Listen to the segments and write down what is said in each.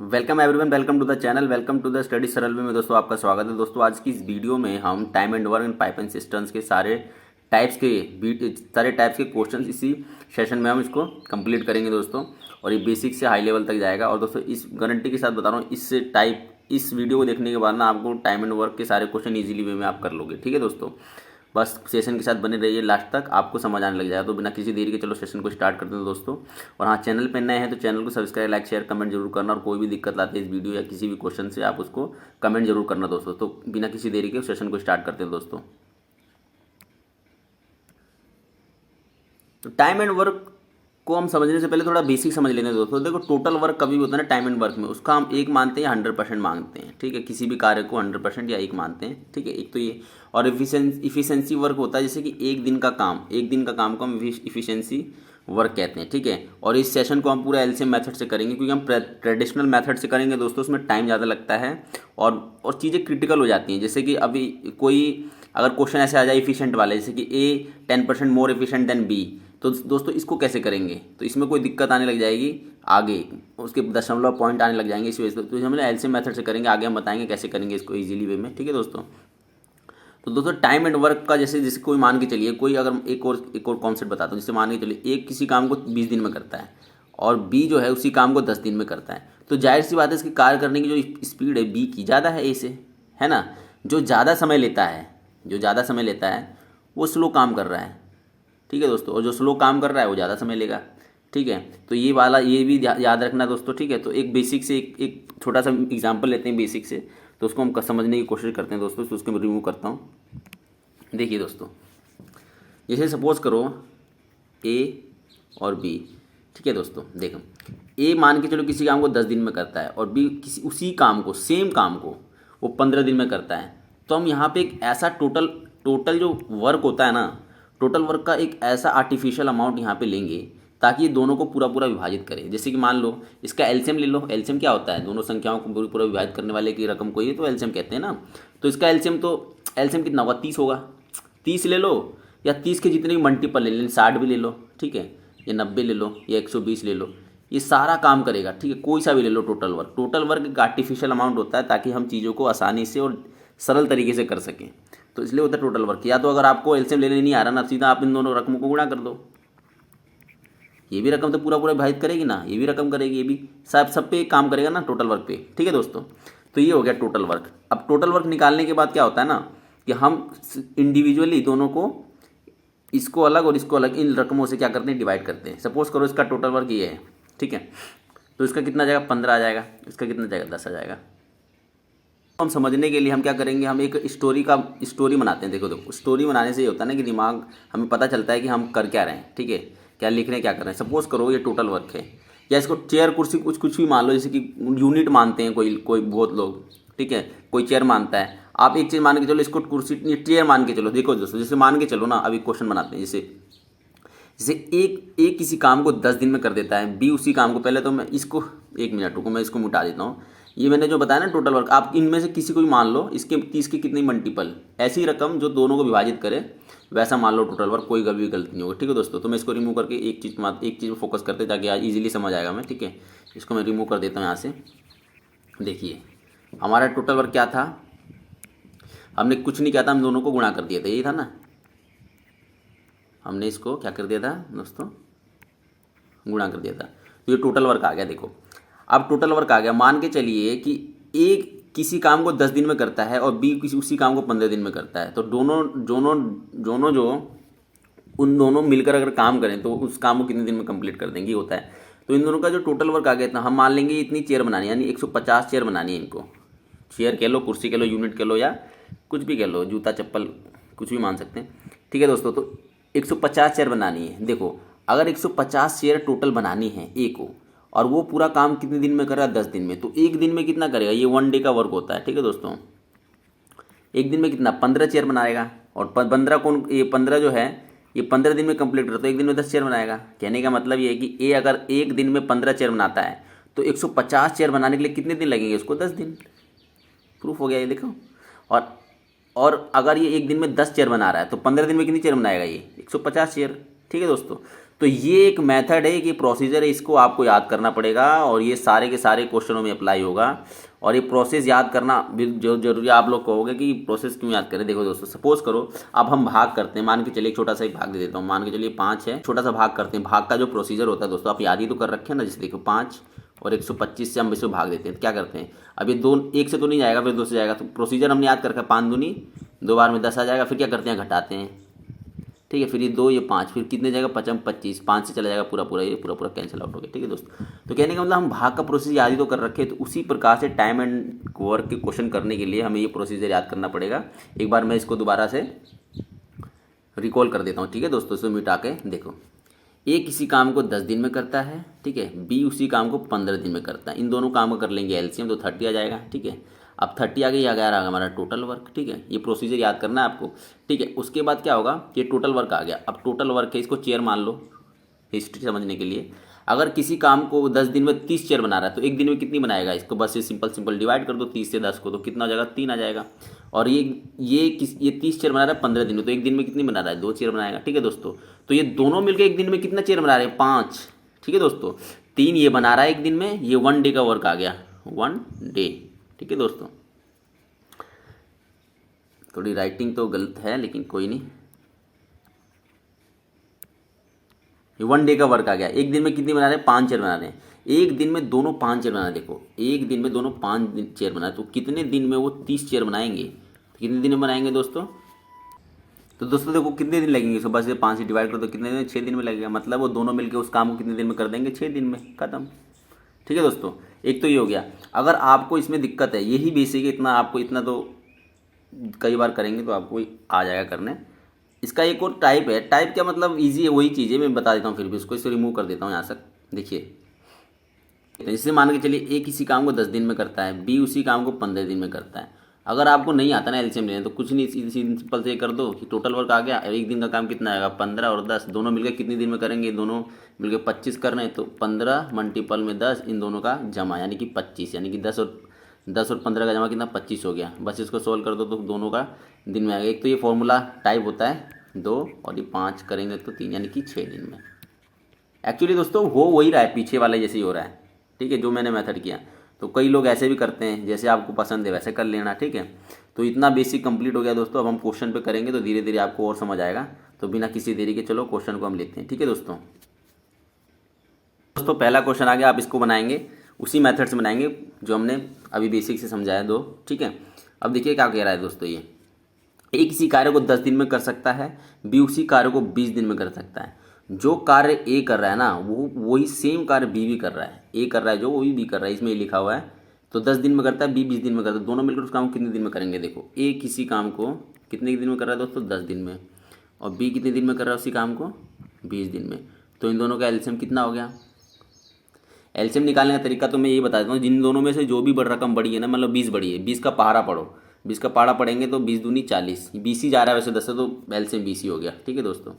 Welcome everyone, welcome to the channel, welcome to the study Saral में दोस्तों आपका स्वागत है। दोस्तों आज की इस वीडियो में हम time and work and pipe and systems के सारे टाइप्स के क्वेश्चन इसी सेशन में हम इसको कंप्लीट करेंगे दोस्तों। और ये बेसिक से हाई लेवल तक जाएगा। और दोस्तों इस गारंटी के साथ बता रहा हूँ, इस वीडियो को देखने के बाद ना आपको टाइम एंड वर्क के सारे क्वेश्चन ईजिली वे में आप कर लोगे। ठीक है दोस्तों, बस सेशन के साथ बने रहिए, लास्ट तक आपको समझ आने लग जाएगा। तो बिना किसी देरी के चलो सेशन को स्टार्ट करते हैं दोस्तों। और हाँ, चैनल पे नए हैं तो चैनल को सब्सक्राइब, लाइक, शेयर, कमेंट जरूर करना। और कोई भी दिक्कत आती है इस वीडियो या किसी भी क्वेश्चन से आप उसको कमेंट जरूर करना दोस्तों। तो बिना किसी देरी के सेशन को स्टार्ट करते हैं दोस्तों। तो टाइम एंड वर्क को हम समझने से पहले थोड़ा बेसिक समझ लेते हैं दोस्तों। देखो, टोटल वर्क कभी भी होता है ना टाइम एंड वर्क में, उसका हम एक मानते हैं 100% मानते हैं। ठीक है, किसी भी कार्य को 100% या एक मानते हैं। ठीक है, एक तो ये। और इफिशिएंसी वर्क होता है, जैसे कि एक दिन का काम को हम इफिशिएंसी वर्क कहते हैं। ठीक है, और इस सेशन को हम पूरा एलसीएम मेथड से करेंगे, क्योंकि हम ट्रेडिशनल मेथड से करेंगे दोस्तों, उसमें टाइम ज़्यादा लगता है और चीज़ें क्रिटिकल हो जाती हैं। जैसे कि अभी कोई अगर क्वेश्चन ऐसे आ जाए इफिशिएंट वाले, जैसे कि ए 10% मोर इफिशिएंट देन बी, तो दोस्तों इसको कैसे करेंगे, तो इसमें कोई दिक्कत आने लग जाएगी आगे, उसके दशमलव पॉइंट आने लग जाएंगे इस वजह से। तो हम एलसीएम मेथड से करेंगे, आगे हम बताएंगे कैसे करेंगे इसको इजीली वे में। ठीक है दोस्तों, तो दोस्तों टाइम एंड वर्क का जैसे कोई मान के चलिए, कोई अगर एक और कॉन्सेप्ट बताता हूँ। जैसे मान के चलिए एक किसी काम को 20 दिन में करता है और बी जो है उसी काम को 10 दिन में करता है, तो जाहिर सी बात है इसकी कार्य करने की जो स्पीड है बी की ज़्यादा है ए से, है ना। जो ज़्यादा समय लेता है वो स्लो काम कर रहा है। ठीक है दोस्तों, और जो स्लो काम कर रहा है वो ज़्यादा समय लेगा। ठीक है, तो ये भी याद रखना दोस्तों। ठीक है, तो एक बेसिक से एक छोटा सा एग्जांपल लेते हैं बेसिक से, तो उसको हम समझने की कोशिश करते हैं दोस्तों। तो उसको मैं रिमूव करता हूँ। देखिए दोस्तों, जैसे सपोज करो ए और बी। ठीक है दोस्तों, देखो ए मान के चलो किसी काम को 10 दिन में करता है और बी किसी उसी काम को, सेम काम को वो 15 दिन में करता है। तो हम यहाँ पे एक ऐसा टोटल जो वर्क होता है ना, टोटल वर्क का एक ऐसा आर्टिफिशियल अमाउंट यहाँ पे लेंगे ताकि ये दोनों को पूरा पूरा विभाजित करें। जैसे कि मान लो इसका एलसीएम ले लो। एलसीएम क्या होता है, दोनों संख्याओं को पूरा पूरा विभाजित करने वाले की रकम को ही तो एलसीएम कहते हैं ना। तो इसका एलसीएम कितना होगा, 30 होगा। 30 ले लो, या 30 के जितने भी मल्टीपल ले लें, 60 भी ले लो। ठीक है, या 90 ले लो, या 120 ले लो, ये सारा काम करेगा। ठीक है, कोई सा भी ले लो। टोटल वर्क एक आर्टिफिशियल अमाउंट होता है ताकि हम चीज़ों को आसानी से और सरल तरीके से कर सकें, तो इसलिए होता है टोटल वर्क। या तो अगर आपको एलसीएम लेने नहीं आ रहा ना, सीधा आप इन दोनों रकमों को गुणा कर दो। ये भी रकम तो पूरा पूरा विभाजित करेगी ना, ये भी रकम करेगी, ये भी सब पे काम करेगा ना टोटल वर्क पे। ठीक है दोस्तों, तो ये हो गया टोटल वर्क। अब टोटल वर्क निकालने के बाद क्या होता है ना, कि हम इंडिविजुअली दोनों को, इसको अलग और इसको अलग, इन रकमों से क्या करते हैं, डिवाइड करते हैं। सपोज करो इसका टोटल वर्क ये है। ठीक है, तो इसका कितना जाएगा, 15 आ जाएगा। इसका कितना जाएगा, 10 आ जाएगा। हम समझने के लिए हम क्या करेंगे, हम एक स्टोरी बनाते हैं। देखो, स्टोरी बनाने से ये होता है ना कि दिमाग, हमें पता चलता है कि हम कर क्या रहे हैं। ठीक है, क्या लिख रहे हैं, क्या कर रहे हैं। सपोज करो ये टोटल वर्क है, या इसको चेयर कुर्सी कुछ भी मान लो, जैसे कि यूनिट मानते हैं कोई बहुत लोग। ठीक है, कोई चेयर मानता है। आप एक चीज़ मान के चलो, इसको कुर्सी चेयर मान के चलो। देखो दोस्तों, जैसे मान के चलो ना, अभी क्वेश्चन बनाते हैं। जैसे जैसे एक किसी काम को 10 दिन में कर देता है, बी उसी काम को, पहले तो मैं इसको, एक मिनट रुको, मैं इसको मिटा देता हूँ। ये मैंने जो बताया ना टोटल वर्क, आप इनमें से किसी को भी मान लो, इसके 30 के कितनी मल्टीपल, ऐसी रकम जो दोनों को विभाजित करे, वैसा मान लो टोटल वर्क। कोई कभी गलती नहीं होगी। ठीक है दोस्तों, तो मैं इसको रिमूव करके एक चीज़ पर फोकस करते ताकि आज ईजिली समझ आएगा मैं। ठीक है, इसको मैं रिमूव कर देता हूँ यहाँ से। देखिए हमारा टोटल वर्क क्या था, हमने कुछ नहीं किया था, हम दोनों को गुणा कर दिया था, यही था ना। हमने इसको क्या कर दिया था दोस्तों, गुणा कर दिया था। तो ये टोटल वर्क आ गया। देखो, अब टोटल वर्क आ गया। मान के चलिए कि एक किसी काम को 10 दिन में करता है और बी उसी काम को 15 दिन में करता है। तो दोनों जो उन दोनों मिलकर अगर काम करें तो उस काम को कितने दिन में कंप्लीट कर देंगे, होता है। तो इन दोनों का जो टोटल वर्क आ गया था, हम मान लेंगे इतनी चेयर बनानी है, यानी 150 चेयर बनानी है इनको। चेयर कह लो, कुर्सी कह लो, यूनिट कह लो, या कुछ भी कह लो, जूता चप्पल कुछ भी मान सकते हैं। ठीक है दोस्तों, तो 150 चेयर बनानी है। देखो, अगर 150 चेयर टोटल बनानी है ए को, और वो पूरा काम कितने दिन में कर रहा है, 10 दिन में, तो एक दिन में कितना करेगा, ये 1 डे का वर्क होता है। ठीक है दोस्तों, एक दिन में कितना, 15 चेयर बनाएगा। और 15 जो है ये 15 दिन में कंप्लीट करता है, तो एक दिन में 10 चेयर बनाएगा। कहने का मतलब ये है कि ए अगर एक दिन में 15 चेयर बनाता है तो 150 चेयर बनाने के लिए कितने दिन लगेंगे उसको, 10 दिन। प्रूफ हो गया ये, देखो। और अगर ये एक दिन में 10 चेयर बना रहा है तो 15 दिन में कितनी चेयर बनाएगा, ये 150 चेयर। ठीक है दोस्तों, तो ये एक मेथड है कि प्रोसीजर है, इसको आपको याद करना पड़ेगा और ये सारे के सारे क्वेश्चनों में अप्लाई होगा। और ये प्रोसेस याद करना भी जो जरूरी, आप लोग कहोगे कि प्रोसेस क्यों याद करें। देखो दोस्तों, सपोज करो अब हम भाग करते हैं, मान के चलिए एक छोटा सा एक भाग दे देता हूँ, मान के चलिए 5 है, छोटा सा भाग करते हैं। भाग का जो प्रोसीजर होता है दोस्तों आप याद ही तो कर रखे हैं ना। जैसे देखो 5 और 125 से हम इसको भाग देते हैं, तो क्या करते हैं, अब ये दो, एक से तो नहीं जाएगा, फिर 2 से जाएगा, तो प्रोसीजर हमने याद कर रखा है, 5 दूनी 2 बार में 10 आ जाएगा। फिर क्या करते हैं, घटाते हैं, ठीक है, फिर ये 2 ये 5, फिर कितने जाएगा 5 25, 5 से चला जाएगा पूरा पूरा, ये पूरा पूरा कैंसिल आउट हो गया। ठीक है दोस्तों, तो कहने का मतलब हम भाग का प्रोसीजर याद ही तो कर रखे, तो उसी प्रकार से टाइम एंड वर्क के क्वेश्चन करने के लिए हमें ये प्रोसीजर याद करना पड़ेगा। एक बार मैं इसको दोबारा से रिकॉल कर देता हूँ। ठीक है दोस्तों, इसको मिटा के देखो, ए किसी काम को 10 दिन में करता है, ठीक है, बी उसी काम को 15 दिन में करता है। इन दोनों काम को कर लेंगे एलसीएम, तो 30 आ जाएगा। ठीक है, अब 30 आ गई, आ गया हमारा टोटल वर्क। ठीक है, ये प्रोसीजर याद करना है आपको। ठीक है, उसके बाद क्या होगा, ये टोटल वर्क आ गया। अब टोटल वर्क है, इसको चेयर मान लो हिस्ट्री समझने के लिए। अगर किसी काम को 10 दिन में 30 चेयर बना रहा है, तो एक दिन में कितनी बनाएगा, इसको बस ये सिंपल सिंपल डिवाइड कर दो 30 से 10 को, तो कितना हो जाएगा, 3 आ जाएगा। और ये 30 चेयर बना रहा है 15 दिन में, तो एक दिन में कितनी बना रहा है, 2 चेयर बनाएगा। ठीक है दोस्तों, तो ये दोनों मिलकर एक दिन में कितना चेयर बना रहे हैं, 5। ठीक है दोस्तों, 3 ये बना रहा है एक दिन में, ये 1 डे का वर्क आ गया, 1 डे। ठीक है दोस्तों, थोड़ी राइटिंग तो गलत है लेकिन कोई नहीं, ये 1 डे का वर्क आ गया। एक दिन में कितनी बना रहे हैं, 5 चेयर बना रहे हैं। एक दिन में दोनों 5 चेयर बना रहे हैं। देखो एक दिन में दोनों 5 चेयर बना रहे, तो कितने दिन में वो 30 चेयर बनाएंगे, तो कितने दिन में बनाएंगे दोस्तों, तो दोस्तों देखो कितने दिन लगेंगे, सुबह से 5 से डिवाइड करो तो कितने दिन, 6 दिन में लगेगा। मतलब वो दोनों मिलकर उस काम को कितने दिन में कर देंगे, 6 दिन में खत्म। ठीक है दोस्तों, एक तो ये हो गया। अगर आपको इसमें दिक्कत है, यही बेसिक है, इतना आपको इतना तो कई बार करेंगे तो आपको आ जाएगा करने। इसका एक और टाइप है, टाइप क्या मतलब ईजी है, वही चीज़ है, मैं बता देता हूँ फिर भी उसको, इसको रिमूव कर देता हूँ यहाँ से। देखिए जैसे मान के चलिए ए किसी काम को 10 दिन में करता है, बी उसी काम को 15 दिन में करता है। अगर आपको नहीं आता ना एलसीएम लेने, तो कुछ नहीं, सिंपल से कर दो कि टोटल वर्क आ गया, एक दिन का काम कितना आएगा, 15 और 10 दोनों मिलकर कितने दिन में करेंगे, दोनों मिलकर 25 कर रहे हैं, तो 15 मल्टीपल में 10, इन दोनों का जमा यानी कि 25, यानी कि 10 और 15 का जमा कितना, 25 हो गया। बस इसको सोल्व कर दो तो दोनों का दिन में आएगा। एक तो ये फॉर्मूला टाइप होता है 2 और ये 5 करेंगे तो 3, यानी कि 6 दिन में। एक्चुअली दोस्तों हो वही रहा है, पीछे वाला जैसे ही हो रहा है। ठीक है, जो मैंने मेथड किया, तो कई लोग ऐसे भी करते हैं, जैसे आपको पसंद है वैसे कर लेना। ठीक है, तो इतना बेसिक कंप्लीट हो गया दोस्तों। अब हम क्वेश्चन पे करेंगे तो धीरे धीरे आपको और समझ आएगा। तो बिना किसी देरी के चलो क्वेश्चन को हम लेते हैं। ठीक है दोस्तों, पहला क्वेश्चन आ गया, आप इसको बनाएंगे उसी मेथड से बनाएंगे जो हमने अभी बेसिक से समझाया 2। ठीक है, अब देखिए क्या कह रहा है दोस्तों, ये ए किसी कार्य को 10 दिन में कर सकता है, बी उसी कार्य को 20 दिन में कर सकता है। जो कार्य ए कर रहा है ना, वो वही सेम कार्य बी भी कर रहा है। ए कर रहा है जो, वो भी बी कर रहा है, इसमें ये लिखा हुआ है। तो 10 दिन में करता है, बी 20 दिन में करता है, दोनों मिलकर उस काम को कितने दिन में करेंगे। देखो ए किसी काम को कितने दिन में कर रहा है दोस्तों, 10 दिन में, और बी कितने दिन में कर रहा है उसी काम को, 20 दिन में। तो इन दोनों का एलसीएम कितना हो गया। एलसीएम निकालने का तरीका तो मैं ये बता देता हूँ, जिन दोनों में से जो भी बड़ रकम बड़ी है ना, मतलब 20 बड़ी है, 20 का पहाड़ा पढ़ो, 20 का पहाड़ा पढ़ेंगे तो 20 दूनी 40, 20 ही जा रहा है वैसे 10 से, तो एलसीएम 20 ही हो गया। ठीक है दोस्तों,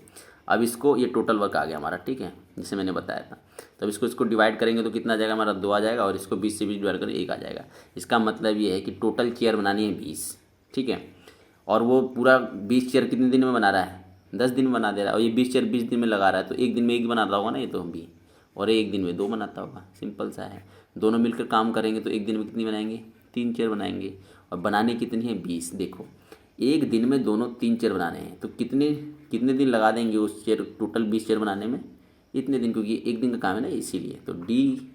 अब इसको ये टोटल वर्क आ गया हमारा। ठीक है, जैसे मैंने बताया था, तब इसको डिवाइड करेंगे तो कितना आ जाएगा हमारा, 2 आ जाएगा, और इसको 20 से 20 डिवाइड करें 1 आ जाएगा। इसका मतलब ये है कि टोटल चेयर बनानी है 20। ठीक है, और वो पूरा 20 चेयर कितने दिन में बना रहा है, 10 दिन में बना दे रहा है, और ये 20 चेयर 20 दिन में लगा रहा है, तो एक दिन में 1 बनाता होगा ना ये तो बी, और एक दिन में 2 बनाता होगा। सिंपल सा है, दोनों मिलकर काम करेंगे तो एक दिन में कितनी बनाएंगे, 3 चेयर बनाएंगे, और बनाने कितनी है, 20। देखो एक दिन में दोनों 3 चेयर बनाने हैं, तो कितने कितने दिन लगा देंगे उस चेयर, टोटल 20 चेयर बनाने में, इतने दिन, क्योंकि एक दिन का काम है ना इसीलिए। तो डी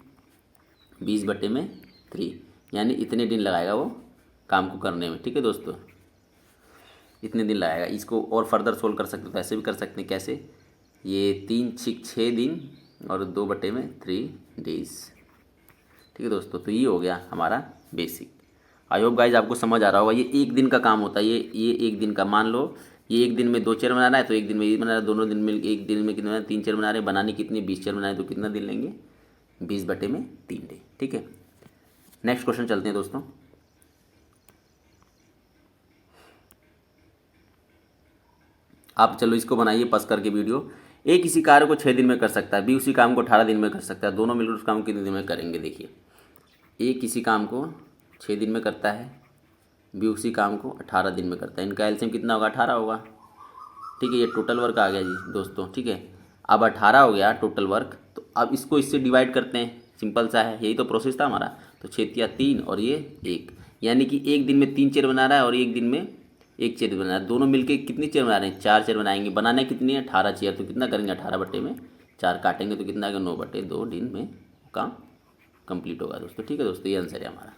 20/3, यानी इतने दिन लगाएगा वो काम को करने में। ठीक है दोस्तों, इतने दिन लगाएगा। इसको और फर्दर सोल्व कर सकते हो तो ऐसे भी कर सकते हैं, कैसे, ये 3 6 दिन और 2/3 डेज। ठीक है दोस्तों, तो ये हो गया हमारा बेसिक। आई होप गाइज आपको समझ आ रहा होगा। ये एक दिन का काम होता है, ये एक दिन का, मान लो ये एक दिन में 2 चेयर बना रहा है, तो एक दिन में ये बना रहा है, दोनों दिन में एक दिन में कितने 3 चेयर बना रहे हैं, बनाने कितनी 20 चेयर बनाए, तो कितना दिन लेंगे, 20/3 डे। ठीक है, नेक्स्ट क्वेश्चन चलते हैं दोस्तों। आप चलो इसको बनाइए पस करके वीडियो। ए किसी कार्य को 6 दिन में कर सकता है, बी उसी काम को 18 दिन में कर सकता है, दोनों मिलकर उस काम को कितने दिन में करेंगे। देखिए ए किसी काम को 6 दिन में करता है, बी उसी काम को 18 दिन में करता है, इनका एलसीएम कितना होगा, 18 होगा। ठीक है, ये टोटल वर्क आ गया जी दोस्तों। ठीक है, अब 18 हो गया टोटल वर्क। तो अब इसको इससे डिवाइड करते हैं, सिंपल सा है, यही तो प्रोसेस था हमारा। तो 6 × 3 और ये 1, यानी कि एक दिन में 3 चेयर बना रहा है और एक दिन में 1 चेयर बना रहा है। दोनों मिलके कितनी चेयर बना रहे हैं? 4 चेयर बनाएंगे। बनाने कितनी है? 18 चेयर। तो कितना करेंगे? 18/4 काटेंगे तो कितना आएगा? 9/2 दिन में काम कंप्लीट होगा दोस्तों। ठीक है दोस्तों, ये आंसर है हमारा।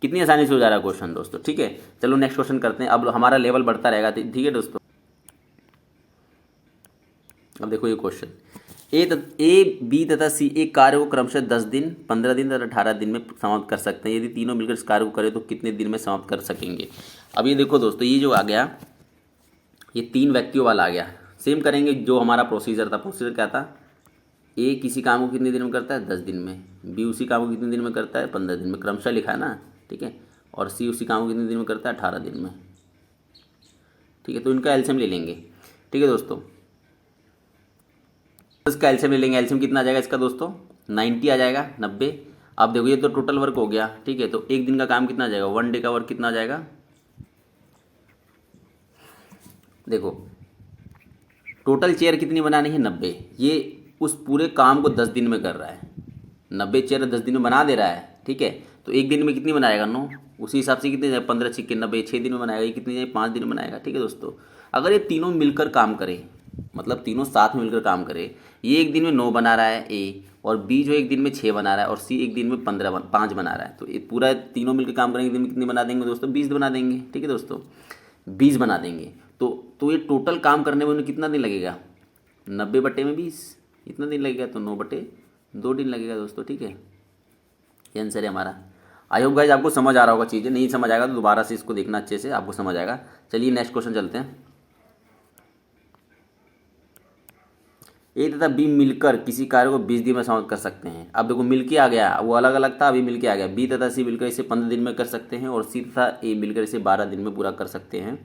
कितनी आसानी से हो जा रहा है क्वेश्चन दोस्तों। ठीक है, चलो नेक्स्ट क्वेश्चन करते हैं। अब हमारा लेवल बढ़ता रहेगा, ठीक है दोस्तों। अब देखो ये क्वेश्चन, ए बी तथा सी एक कार्य को क्रमशः 10 दिन, 15 दिन तथा 18 दिन में समाप्त कर सकते हैं। यदि तीनों मिलकर इस कार्य को करें तो कितने दिन में समाप्त कर सकेंगे? अब ये देखो दोस्तों, ये जो आ गया, ये 3 व्यक्तियों वाला आ गया। सेम करेंगे जो हमारा प्रोसीजर था। प्रोसीजर क्या था? ए किसी काम को कितने दिन में करता है? 10 दिन में। बी उसी काम को कितने दिन में करता है? 15 दिन में। क्रमशः लिखा है ना, ठीक है। और सी उसी काम को कितने दिन में करता है? 18 दिन में। ठीक है, तो इनका एलसीएम ले लेंगे। ठीक है दोस्तों, इसका एलसीएम ले लेंगे। एलसीएम कितना आ जाएगा इसका दोस्तों? 90 आ जाएगा, 90। अब देखो ये तो टोटल वर्क हो गया, ठीक है। तो एक दिन का काम कितना आ जाएगा? 1 डे का वर्क कितना आ जाएगा? देखो टोटल चेयर कितनी बनानी है? 90। ये उस पूरे काम को 10 दिन में कर रहा है। 90 चेयर 10 दिन में बना दे रहा है, ठीक है। तो एक दिन में कितनी बनाएगा? 9। उसी हिसाब से कितने जाए? 15 × 90, 6 दिन में बनाएगा। ये कितनी जाए? 5 दिन में बनाएगा। ठीक है दोस्तों, अगर ये तीनों मिलकर काम करे, मतलब तीनों साथ में मिलकर काम करे, ये एक दिन में 9 बना रहा है ए, और बी जो एक दिन में 6 बना रहा है, और सी एक दिन में 5 बना रहा है, तो ये पूरा तीनों मिलकर काम करेंगे, एक दिन में कितने बना देंगे दोस्तों? 20 बना देंगे। ठीक है दोस्तों, 20 बना देंगे। तो ये टोटल काम करने में उन्हें कितना दिन लगेगा? 90/20 इतना दिन लगेगा, तो 9/2 दिन लगेगा दोस्तों। ठीक है, ये आंसर है हमारा। आई होप गाइज आपको समझ आ रहा होगा चीज़ें। नहीं समझ आएगा तो दोबारा से इसको देखना अच्छे से, आपको समझ आएगा। चलिए नेक्स्ट क्वेश्चन चलते हैं। ए तथा बी मिलकर किसी कार्य को 20 दिन में समाप्त कर सकते हैं। अब देखो मिलके आ गया, वो अलग अलग था, अभी मिलके आ गया। बी तथा सी मिलकर इसे 15 दिन में कर सकते हैं, और सी तथा ए मिलकर इसे 12 दिन में पूरा कर सकते हैं।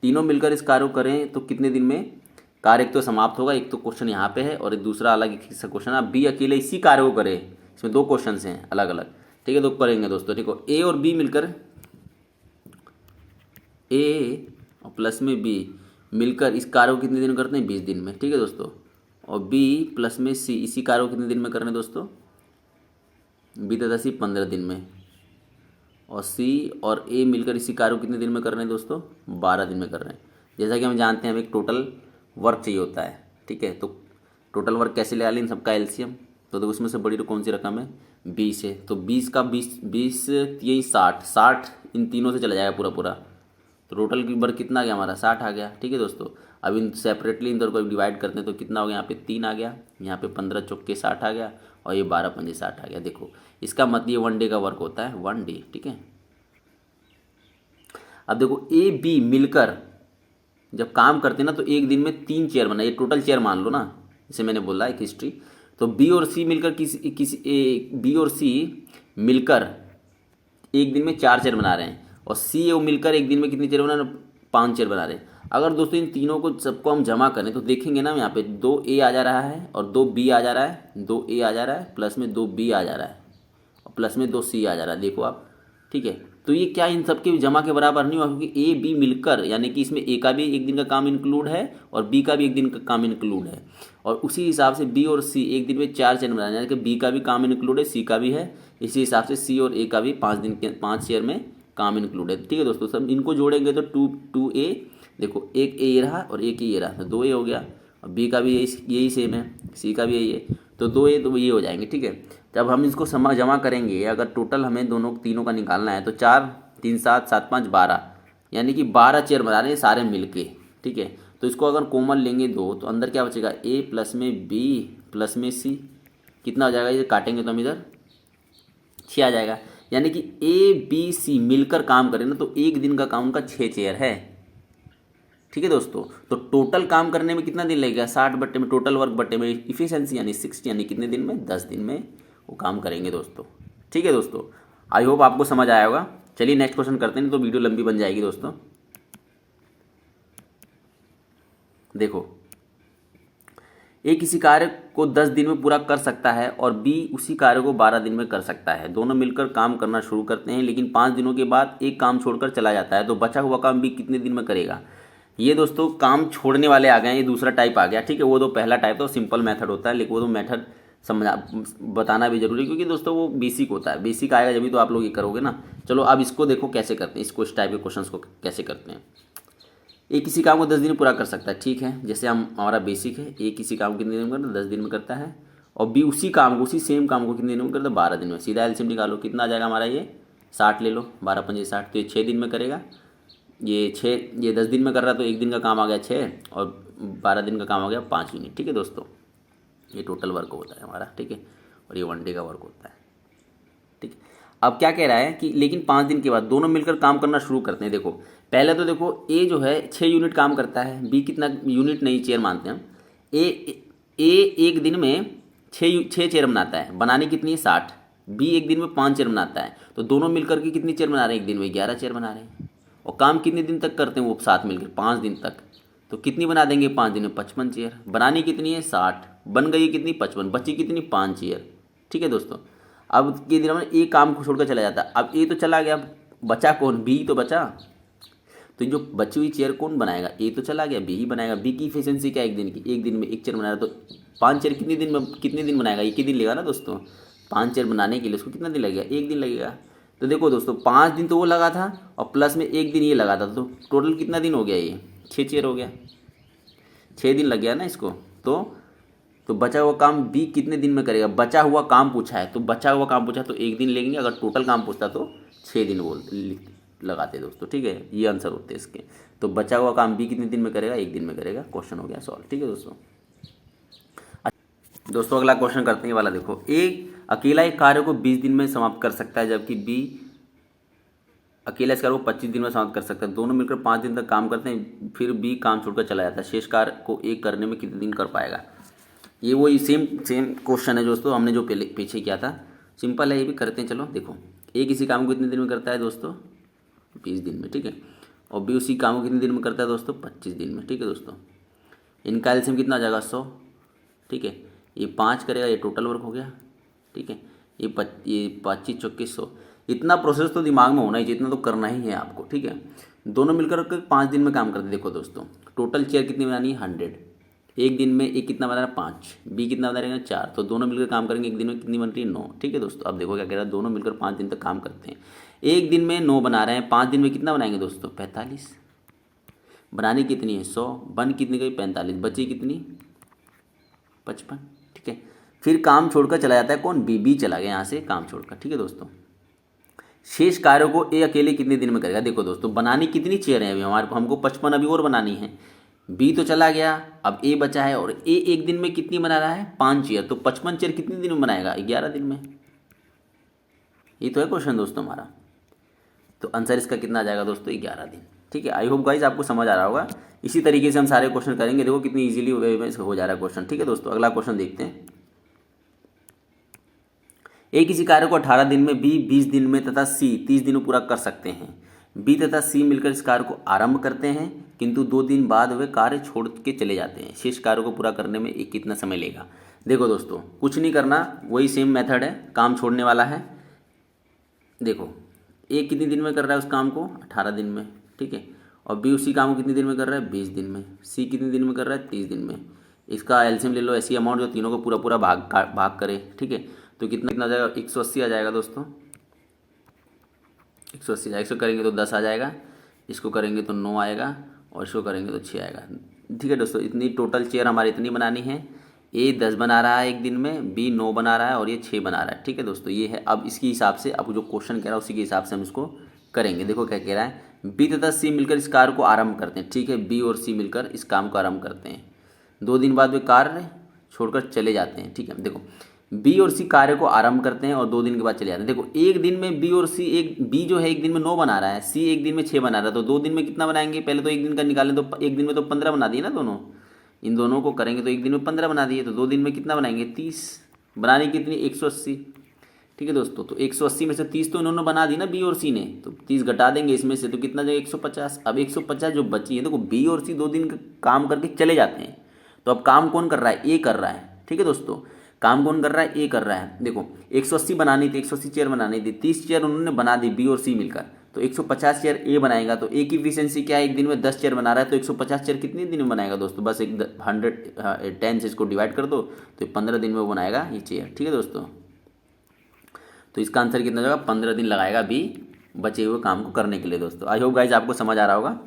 तीनों मिलकर इस कार्य को करें तो कितने दिन में कार्य एक तो समाप्त होगा? एक तो क्वेश्चन यहाँ पे है और एक दूसरा अलग एक क्वेश्चन है। बी अकेले इसी कार्य को करे, इसमें 2 क्वेश्चन हैं अलग अलग। ठीक है, तो करेंगे दोस्तों। ठीक है, ए और बी मिलकर, ए और प्लस में बी मिलकर इस कार्य को कितने दिन में करते हैं? 20 दिन में। ठीक है दोस्तों, और बी प्लस में सी इसी कार्य को कितने दिन में करने दोस्तों? बी तथा सी 15 दिन में। और सी और ए मिलकर इसी कार्य को कितने दिन में कर रहे हैं दोस्तों? 12 दिन में कर रहे हैं। जैसा कि हम जानते हैं हमें एक टोटल वर्क चाहिए होता है। ठीक है, तो टोटल वर्क कैसे ले लें इन सबका एलसीएम? तो देखो उसमें से बड़ी कौन सी रकम है? 20 है। तो 20 का 20 यही 60 इन तीनों से चला जाएगा पूरा पूरा। तो टोटल वर्क कितना आ गया हमारा? 60 आ गया। ठीक है दोस्तों, अब इन सेपरेटली इन दोनों को डिवाइड करते हैं तो कितना हो गया? यहाँ पे 3 आ गया, यहाँ पे 15 चौके 60 आ गया, और ये 12 पंजे 60 आ गया। देखो इसका मतलब ये 1 डे का वर्क होता है, 1 डे। ठीक है, अब देखो ए बी मिलकर जब काम करते हैं ना, तो एक दिन में 3 चेयर बना, ये टोटल चेयर मान लो ना, इसे मैंने बोला एक हिस्ट्री। तो बी और सी मिलकर बी और सी मिलकर एक दिन में 4 चेयर बना रहे हैं, और सी ए मिलकर एक दिन में कितनी चेयर बना रहे हैं? 5 चेयर बना रहे हैं। अगर दोस्तों इन तीनों को सबको हम जमा करें तो देखेंगे ना, यहाँ पे 2 ए आ जा रहा है और 2 बी आ जा रहा है, 2 ए आ जा रहा है, प्लस में 2 बी आ जा रहा है, और प्लस में 2 सी आ जा रहा है। देखो आप, ठीक है। तो ये क्या इन सबके जमा के बराबर नहीं हुआ? क्योंकि ए बी मिलकर, यानी कि इसमें ए का भी एक दिन का काम इंक्लूड है और बी का भी एक दिन का काम इंक्लूड है, और उसी हिसाब से बी और सी एक दिन में 4 चेयर बनाए, यानी कि बी का भी काम इंक्लूड है, सी का भी है। इसी हिसाब से सी और ए का भी 5 चेयर में काम इंक्लूड है। ठीक है दोस्तों, सब इनको जोड़ेंगे तो 2 ए, देखो एक ए ये रहा और एक ये रहा, तो 2 ए हो गया, और बी का भी यही सेम है, सी का भी यही है, तो 2 ए तो ये हो जाएंगे। ठीक है, जब हम इसको जमा करेंगे, अगर टोटल हमें तीनों का निकालना है, तो 4 3 7 7 5 12, यानी कि 12 चेयर बना रहे हैं सारे मिलके। ठीक है, तो इसको अगर कॉमन लेंगे 2, तो अंदर क्या बचेगा? ए प्लस में बी प्लस में सी, कितना हो जाएगा? ये काटेंगे तो हम इधर 6 आ जाएगा। यानी कि ए बी सी मिलकर काम करें ना, तो एक दिन का काम उनका 6 चेयर है। ठीक है दोस्तों, तो टोटल काम करने में कितना दिन लगेगा? 60 बट्टे में टोटल वर्क बट्टे में इफिशिएंसी यानी 60, यानी कितने दिन में? 10 दिन में वो काम करेंगे दोस्तों। ठीक है दोस्तों, आई होप आपको समझ आया होगा। चलिए नेक्स्ट क्वेश्चन करते हैं, तो वीडियो लंबी बन जाएगी दोस्तों। देखो ए किसी कार्य को 10 दिन में पूरा कर सकता है और बी उसी कार्य को 12 दिन में कर सकता है। दोनों मिलकर काम करना शुरू करते हैं, लेकिन 5 दिनों के बाद एक काम छोड़कर चला जाता है, तो बचा हुआ काम बी कितने दिन में करेगा? ये दोस्तों काम छोड़ने वाले आ गए हैं, ये दूसरा टाइप आ गया, ठीक है। वो तो पहला टाइप तो सिंपल मेथड होता है, लेकिन वो तो मेथड समझा बताना भी जरूरी है, क्योंकि दोस्तों वो बेसिक होता है, बेसिक आएगा जब भी तो आप लोग ये करोगे ना। चलो अब इसको देखो कैसे करते हैं, इसको इस टाइप के क्वेश्चन को कैसे करते हैं। एक किसी काम को 10 दिन में पूरा कर सकता है, ठीक है, जैसे हम हमारा बेसिक है। एक किसी काम को कितने दिन में करता है, 10 दिन में करता है। और बी उसी काम को, उसी सेम काम को कितने दिन में करता है, 12 दिन में। सीधा एलसीएम निकालो, कितना आ जाएगा हमारा, ये 60 ले लो, 12 पंजे 60, तो ये 6 दिन में करेगा। ये 10 दिन में कर रहा है तो एक दिन का काम आ गया 6, और 12 दिन का काम आ गया 5 यूनिट, ठीक है दोस्तों। ये टोटल वर्क होता है हमारा, ठीक है, और ये 1 डे का वर्क होता है, ठीक है। अब क्या कह रहा है कि लेकिन 5 दिन के बाद दोनों मिलकर काम करना शुरू करते हैं। देखो पहले तो देखो ए जो है 6 यूनिट काम करता है, बी कितना यूनिट नहीं चेयर मानते हैं हम। ए एक दिन में 6 चेयर बनाता है, बनाने कितनी है 60। बी एक दिन में 5 चेयर बनाता है, तो दोनों मिलकर के कितनी चेयर बना रहे हैं, एक दिन में 11 चेयर बना रहे हैं। और काम कितने दिन तक करते हैं वो साथ मिलकर, 5 दिन तक। तो कितनी बना देंगे 5 दिन में, 55 चेयर। बनानी कितनी है 60, बन गई कितनी 55, बची कितनी 5 चेयर, ठीक है दोस्तों। अब के दिन में ए काम को छोड़कर चला जाता है, अब ए तो चला गया, बचा कौन, बी तो बचा। तो जो बची हुई चेयर कौन बनाएगा, ए तो चला गया, बी ही बनाएगा। बी की इफिशियंसी क्या, एक दिन की, एक दिन में एक चेयर बना रहा, तो 5 चेयर कितने दिन बनाएगा, एक ही दिन लेगा ना दोस्तों। 5 चेयर बनाने के लिए उसको कितना दिन लगेगा, एक दिन लगेगा। तो देखो दोस्तों 5 दिन तो वो लगा था, और प्लस में एक दिन ये लगा था, तो टोटल कितना दिन हो गया, ये 6 चेयर हो गया, 6 दिन लग गया ना इसको। तो बचा हुआ काम बी कितने दिन में करेगा, बचा हुआ काम पूछा है, तो बचा हुआ काम पूछा तो एक दिन लेंगे, अगर टोटल काम पूछता तो 6 दिन लगाते दोस्तों, ठीक है। ये आंसर होते हैं इसके। तो बचा हुआ काम बी कितने दिन में करेगा, एक दिन में करेगा। क्वेश्चन हो गया सॉल्व, ठीक है दोस्तों। दोस्तों अगला क्वेश्चन करते हैं, ये वाला देखो। ए अकेला एक कार्य को 20 दिन में समाप्त कर सकता है, जबकि बी अकेला इस कार्य को 25 दिन में समाप्त कर सकता है। दोनों मिलकर 5 दिन तक काम करते हैं, फिर बी काम छोड़कर चला जाता है। शेष कार्य को एक करने में कितने दिन कर पाएगा। ये वही सेम क्वेश्चन है दोस्तों, हमने जो पीछे किया था। सिंपल है, ये भी करते हैं। चलो देखो, ए किसी काम को कितने दिन में करता है दोस्तों, 20 दिन में, ठीक है। और बी उसी काम को कितने दिन में करता है दोस्तों, 25 दिन में, ठीक है दोस्तों। इनका एलसीएम कितना आ जाएगा, 100, ठीक है। ये 5 करेगा, ये टोटल वर्क हो गया, ठीक है। ये 25 चौके 100। इतना प्रोसेस तो दिमाग में होना ही चाहिए, इतना तो करना ही है आपको, ठीक है। दोनों मिलकर 5 दिन में काम करते। देखो दोस्तों टोटल चेयर कितनी बनानी है, 100। एक दिन में एक कितना बना रहा है, 5। बी कितना बना रहेगा, 4। तो दोनों मिलकर काम करेंगे, एक दिन में कितनी बन रही है, 9, ठीक है दोस्तों। अब देखो क्या कह रहा है, दोनों मिलकर 5 दिन तक काम करते हैं। एक दिन में 9 बना रहे हैं, 5 दिन में कितना बनाएंगे दोस्तों, 45। बनानी कितनी है, 100, बन कितनी गई 45, बची कितनी 55, ठीक है। फिर काम छोड़कर चला जाता है कौन, बी चला गया यहाँ से काम छोड़कर, ठीक है दोस्तों। शेष कार्यों को ए अकेले कितने दिन में करेगा। देखो दोस्तों बनानी कितनी चेयर है अभी हमारे, हमको 55 अभी और बनानी है। बी तो चला गया, अब ए बचा है, और ए एक दिन में कितनी बना रहा है, 5 चेयर। तो 55 चेयर कितने दिन में बनाएगा, 11 दिन में। ये तो है क्वेश्चन दोस्तों हमारा। तो आंसर इसका कितना आ जाएगा दोस्तों, 11 दिन, ठीक है। आई होप गाइज आपको समझ आ रहा होगा। इसी तरीके से हम सारे क्वेश्चन करेंगे। देखो कितनी इजीली हो जा रहा है क्वेश्चन, ठीक है दोस्तों। अगला क्वेश्चन देखते हैं। ए किसी कार्य को 18 दिन में, बी 20 दिन में तथा सी 30 दिन में पूरा कर सकते हैं। बी तथा सी मिलकर इस कार्य को आरंभ करते हैं, किंतु 2 दिन बाद वे कार्य छोड़ के चले जाते हैं। शेष कार्य को पूरा करने में एक कितना समय लेगा। देखो दोस्तों कुछ नहीं करना, वही सेम मेथड है, काम छोड़ने वाला है। देखो ए कितने दिन में कर रहा है उस काम को, 18 दिन में, ठीक है। और बी उसी काम को कितने दिन में कर रहा है, 20 दिन में। सी कितने दिन में कर रहा है, 30 दिन में। इसका एलसीएम ले लो, ऐसी अमाउंट जो तीनों को पूरा पूरा भाग करे, ठीक है। तो कितना आ जाएगा, 180 आ जाएगा दोस्तों, 180 आ जाएगा। इसको करेंगे तो 10 आ जाएगा, इसको करेंगे तो 9 आएगा, और इसको करेंगे तो 6 आएगा, ठीक है दोस्तों। इतनी टोटल चेयर हमारी इतनी बनानी है। ए 10 बना रहा है एक दिन में, बी 9 बना रहा है, और ये 6 बना रहा है, ठीक है दोस्तों। ये है, अब इसके हिसाब से, अब जो क्वेश्चन कह रहा है उसी के हिसाब से हम इसको करेंगे। देखो क्या कह रहा है, बी तथा सी मिलकर इस कार्य को आरंभ करते हैं, ठीक है। बी और सी मिलकर इस काम को आरंभ करते हैं, 2 दिन बाद वे कार्य छोड़कर चले जाते हैं, ठीक है। देखो बी और सी कार्य को आरंभ करते हैं और 2 दिन के बाद चले जाते हैं। देखो एक दिन में बी और सी, एक बी जो है एक दिन में 9 बना रहा है, सी एक दिन में 6 बना रहा है, तो 2 दिन में कितना बनाएंगे, पहले तो एक दिन का निकालें, तो एक दिन में तो 15 बना दिए ना दोनों। इन दोनों को करेंगे तो एक दिन में 15 बना दिए, तो 2 दिन में कितना बनाएंगे, 30। बनानी कितनी, 180, ठीक है दोस्तों। तो 180 में से 30 तो इन्होंने बना दी ना बी और सी ने, तो 30 घटा देंगे इसमें से, तो कितना जाएगा, 150। अब 150 जो बची है, देखो बी और सी 2 दिन का काम करके चले जाते हैं, तो अब काम कौन कर रहा है, ए कर रहा है, ठीक है दोस्तों। काम कौन कर रहा है, ए कर रहा है। देखो 180 बनानी थी, 180 चेयर बनानी थी, 30 चेयर उन्होंने बना दी बी और सी मिलकर, तो 150 चेयर ए बनाएगा, तो ए की इफिशियंसी क्या है, एक दिन में 10 चेयर बना रहा है, तो 150 चेयर कितने दिन में बनाएगा दोस्तों, बस एक 10 से इसको डिवाइड कर दो, तो 15 दिन में वो बनाएगा ये चेयर। ठीक है दोस्तों, तो इसका आंसर कितना होगा, 15 दिन लगाएगा बी बचे हुए काम को करने के लिए दोस्तों। आई होप गाइज आपको समझ आ रहा होगा।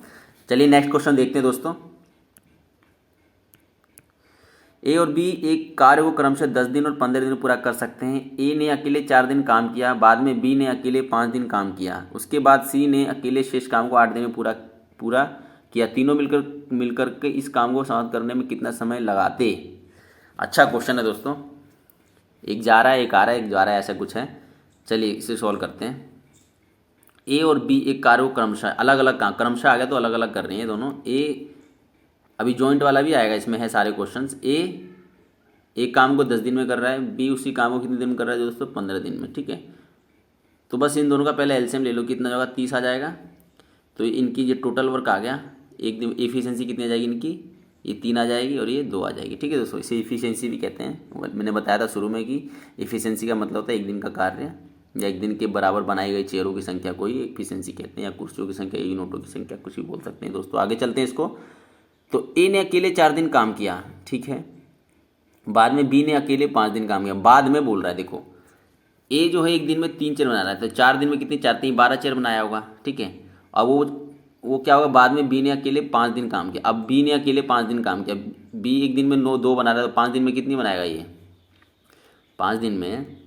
चलिए नेक्स्ट क्वेश्चन देखते हैं दोस्तों। ए और बी एक कार्य को क्रमशः 10 दिन और 15 दिन में पूरा कर सकते हैं। ए ने अकेले 4 दिन काम किया, बाद में बी ने अकेले 5 दिन काम किया, उसके बाद सी ने अकेले शेष काम को 8 दिन में पूरा किया। तीनों मिलकर के इस काम को समाप्त करने में कितना समय लगाते। अच्छा क्वेश्चन है दोस्तों, एक जा रहा है एक आ रहा है, एक जा रहा है, ऐसा कुछ है। चलिए इसे सॉल्व करते हैं। ए और बी एक कार्य को क्रमशः अलग अलग काम, क्रमशः आ गया तो अलग अलग कर रहे हैं दोनों। ए अभी जॉइंट वाला भी आएगा, इसमें है सारे क्वेश्चंस। ए एक काम को 10 दिन में कर रहा है, बी उसी काम को कितने दिन में कर रहा है दोस्तों, 15 दिन में। ठीक है, तो बस इन दोनों का पहले एलसीएम ले लो, कितना होगा, 30 आ जाएगा। तो इनकी ये टोटल वर्क आ गया, एक दिन एफिशिएंसी कितनी आ जाएगी इनकी, ये 3 आ जाएगी और ये 2 आ जाएगी। ठीक है दोस्तों, इसे एफिशिएंसी भी कहते हैं। मैंने बताया था शुरू में कि एफिशिएंसी का मतलब होता है एक दिन का कार्य या एक दिन के बराबर बनाई गई चेयरों की संख्या को ही एफिशिएंसी कहते हैं, या कुर्सियों की संख्या, यूनिटों की संख्या, कुछ भी बोल सकते हैं दोस्तों। आगे चलते हैं इसको। तो ए ने अकेले 4 दिन काम किया, ठीक है, बाद में बी ने अकेले 5 दिन काम किया। बाद में बोल रहा है, देखो ए जो है एक दिन में 3 चेयर बना रहा है, तो 4 दिन में कितनी, 4 3 12 चेयर बनाया होगा। ठीक है, अब वो क्या होगा, बाद में बी ने अकेले 5 दिन काम किया। अब बी ने अकेले 5 दिन काम किया, बी एक दिन में 2 बना रहा है, तो 5 दिन में कितनी बनाएगा ये, 5 दिन में